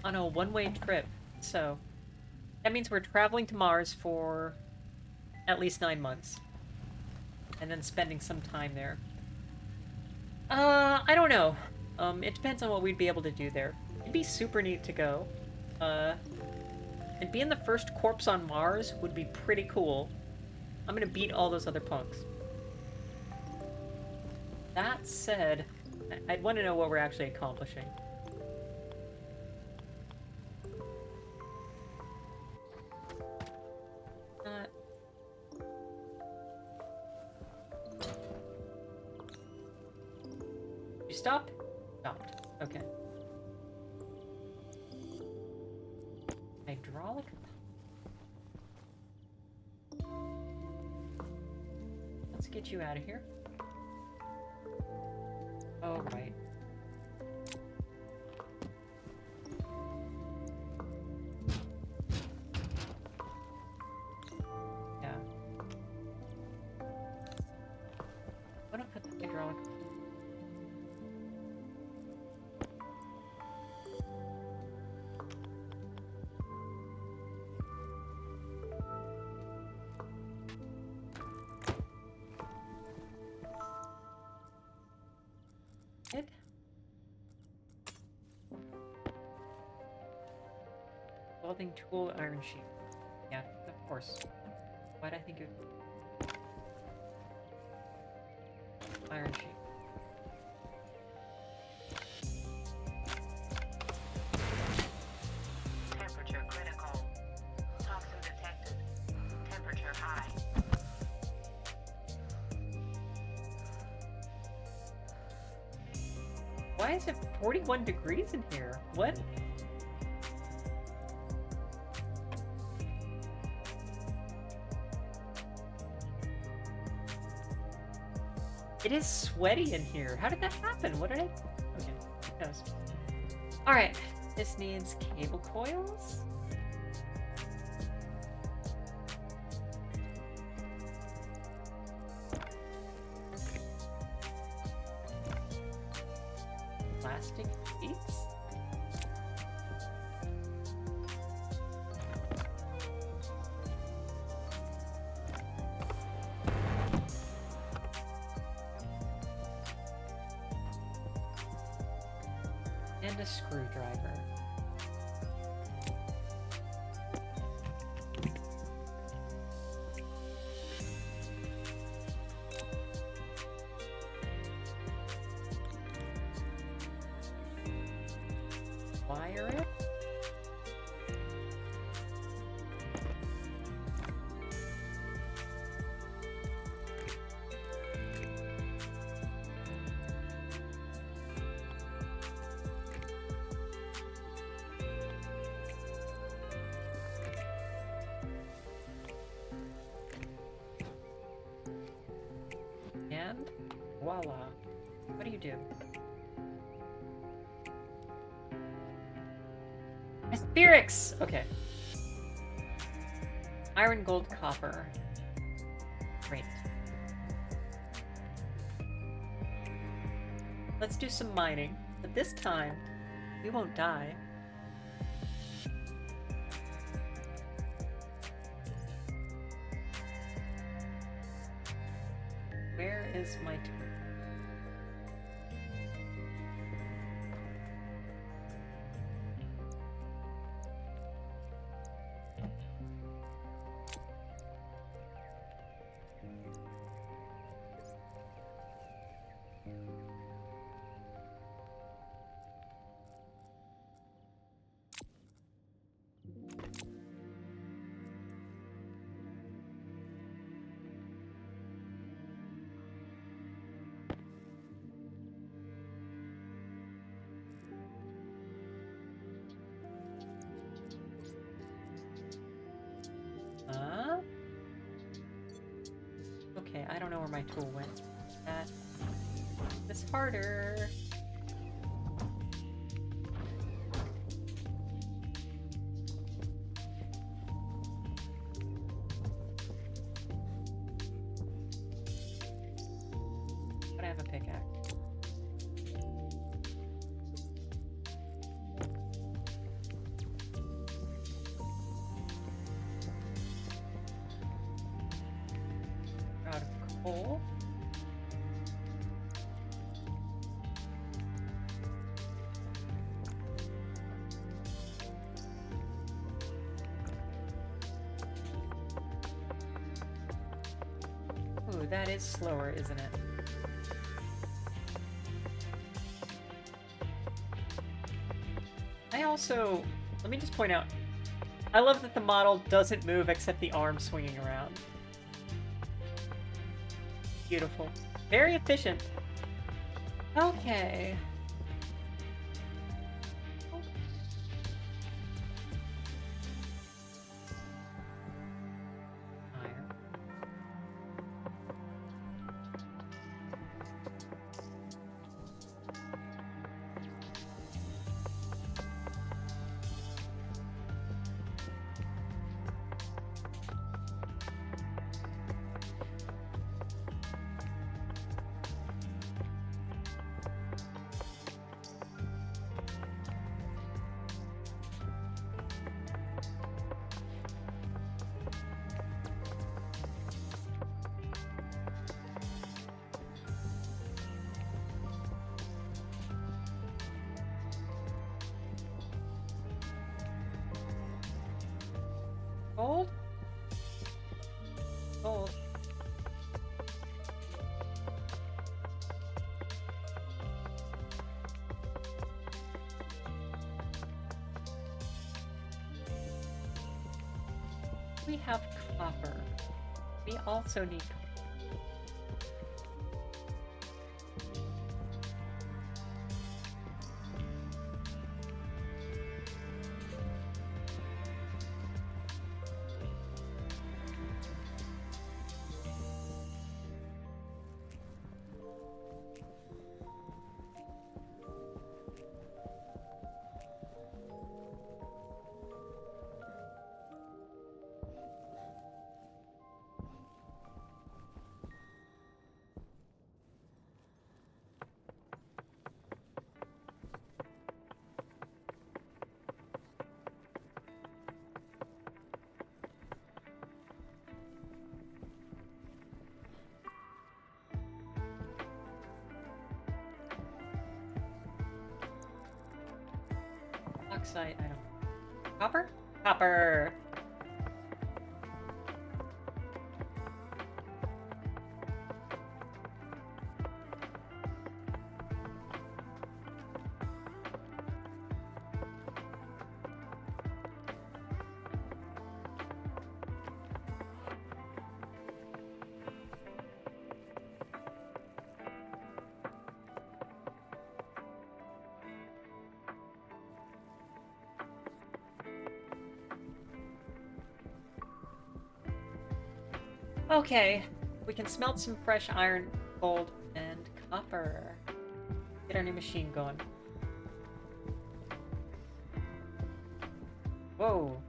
On a one-way trip. So, that means we're traveling to Mars for at least 9 months. And then spending some time there. I don't know. It depends on what we'd be able to do there. It'd be super neat to go. And being the first corpse on Mars would be pretty cool. I'm gonna beat all those other punks. That said, I'd want to know what we're actually accomplishing. You stopped? Stopped. Okay. Hydraulic? Let's get you out of here. Oh, right. Yeah. I'm gonna put the hydraulic. It. Welding tool, iron sheet. Yeah, of course. Why'd I think it? Iron sheet. Temperature critical. Toxin detected. Temperature high. Why is it 41 degrees in here? What? It is sweaty in here. How did that happen? What did I... Okay, that was... Alright, this needs cable coils. Plastic sheets. And a screwdriver. Wire it. And voila. What do you do? Spherics! Okay. Iron, gold, copper. Great. Let's do some mining, but this time we won't die. Where is my tool? Okay, I don't know where my tool went. This harder. But I have a pickaxe. Out of coal. Ooh, that is slower, isn't it? I also, let me just point out, I love that the model doesn't move except the arm swinging around. Beautiful. Very efficient. Okay. Iron. Gold? Gold. We have copper. We also need copper. Bauxite, I don't know. Copper? Copper! Okay, we can smelt some fresh iron, gold, and copper. Get our new machine going. Whoa.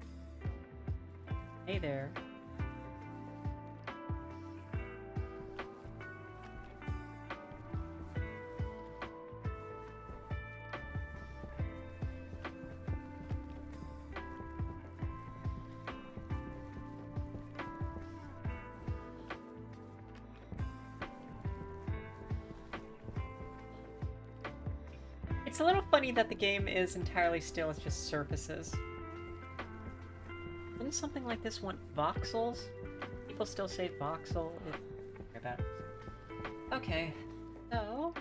Hey there. It's a little funny that the game is entirely still, it's just surfaces. Wouldn't something like this want voxels? People still say voxel. About it. Okay, so...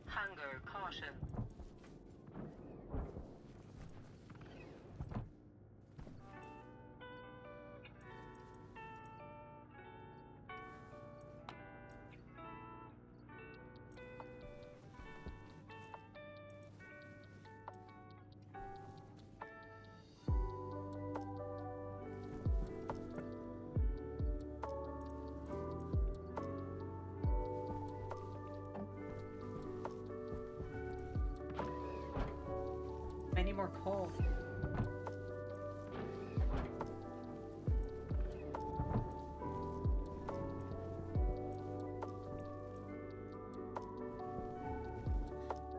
Hunger caution. I need more coal.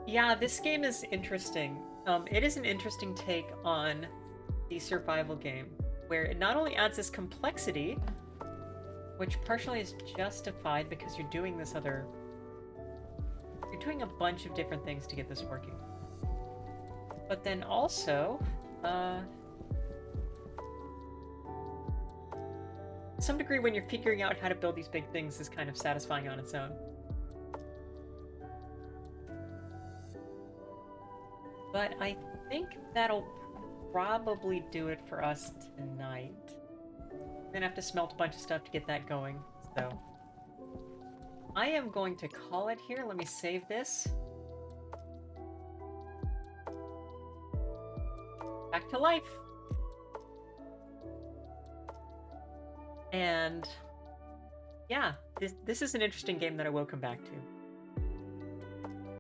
Yeah, this game is interesting. It is an interesting take on the survival game, where it not only adds this complexity, which partially is justified because you're doing this other... You're doing a bunch of different things to get this working. But then also, to some degree, when you're figuring out how to build these big things is kind of satisfying on its own. But I think that'll probably do it for us tonight. We're gonna have to smelt a bunch of stuff to get that going, so... I am going to call it here. Let me save this. Back to life. And yeah, this is an interesting game that I will come back to.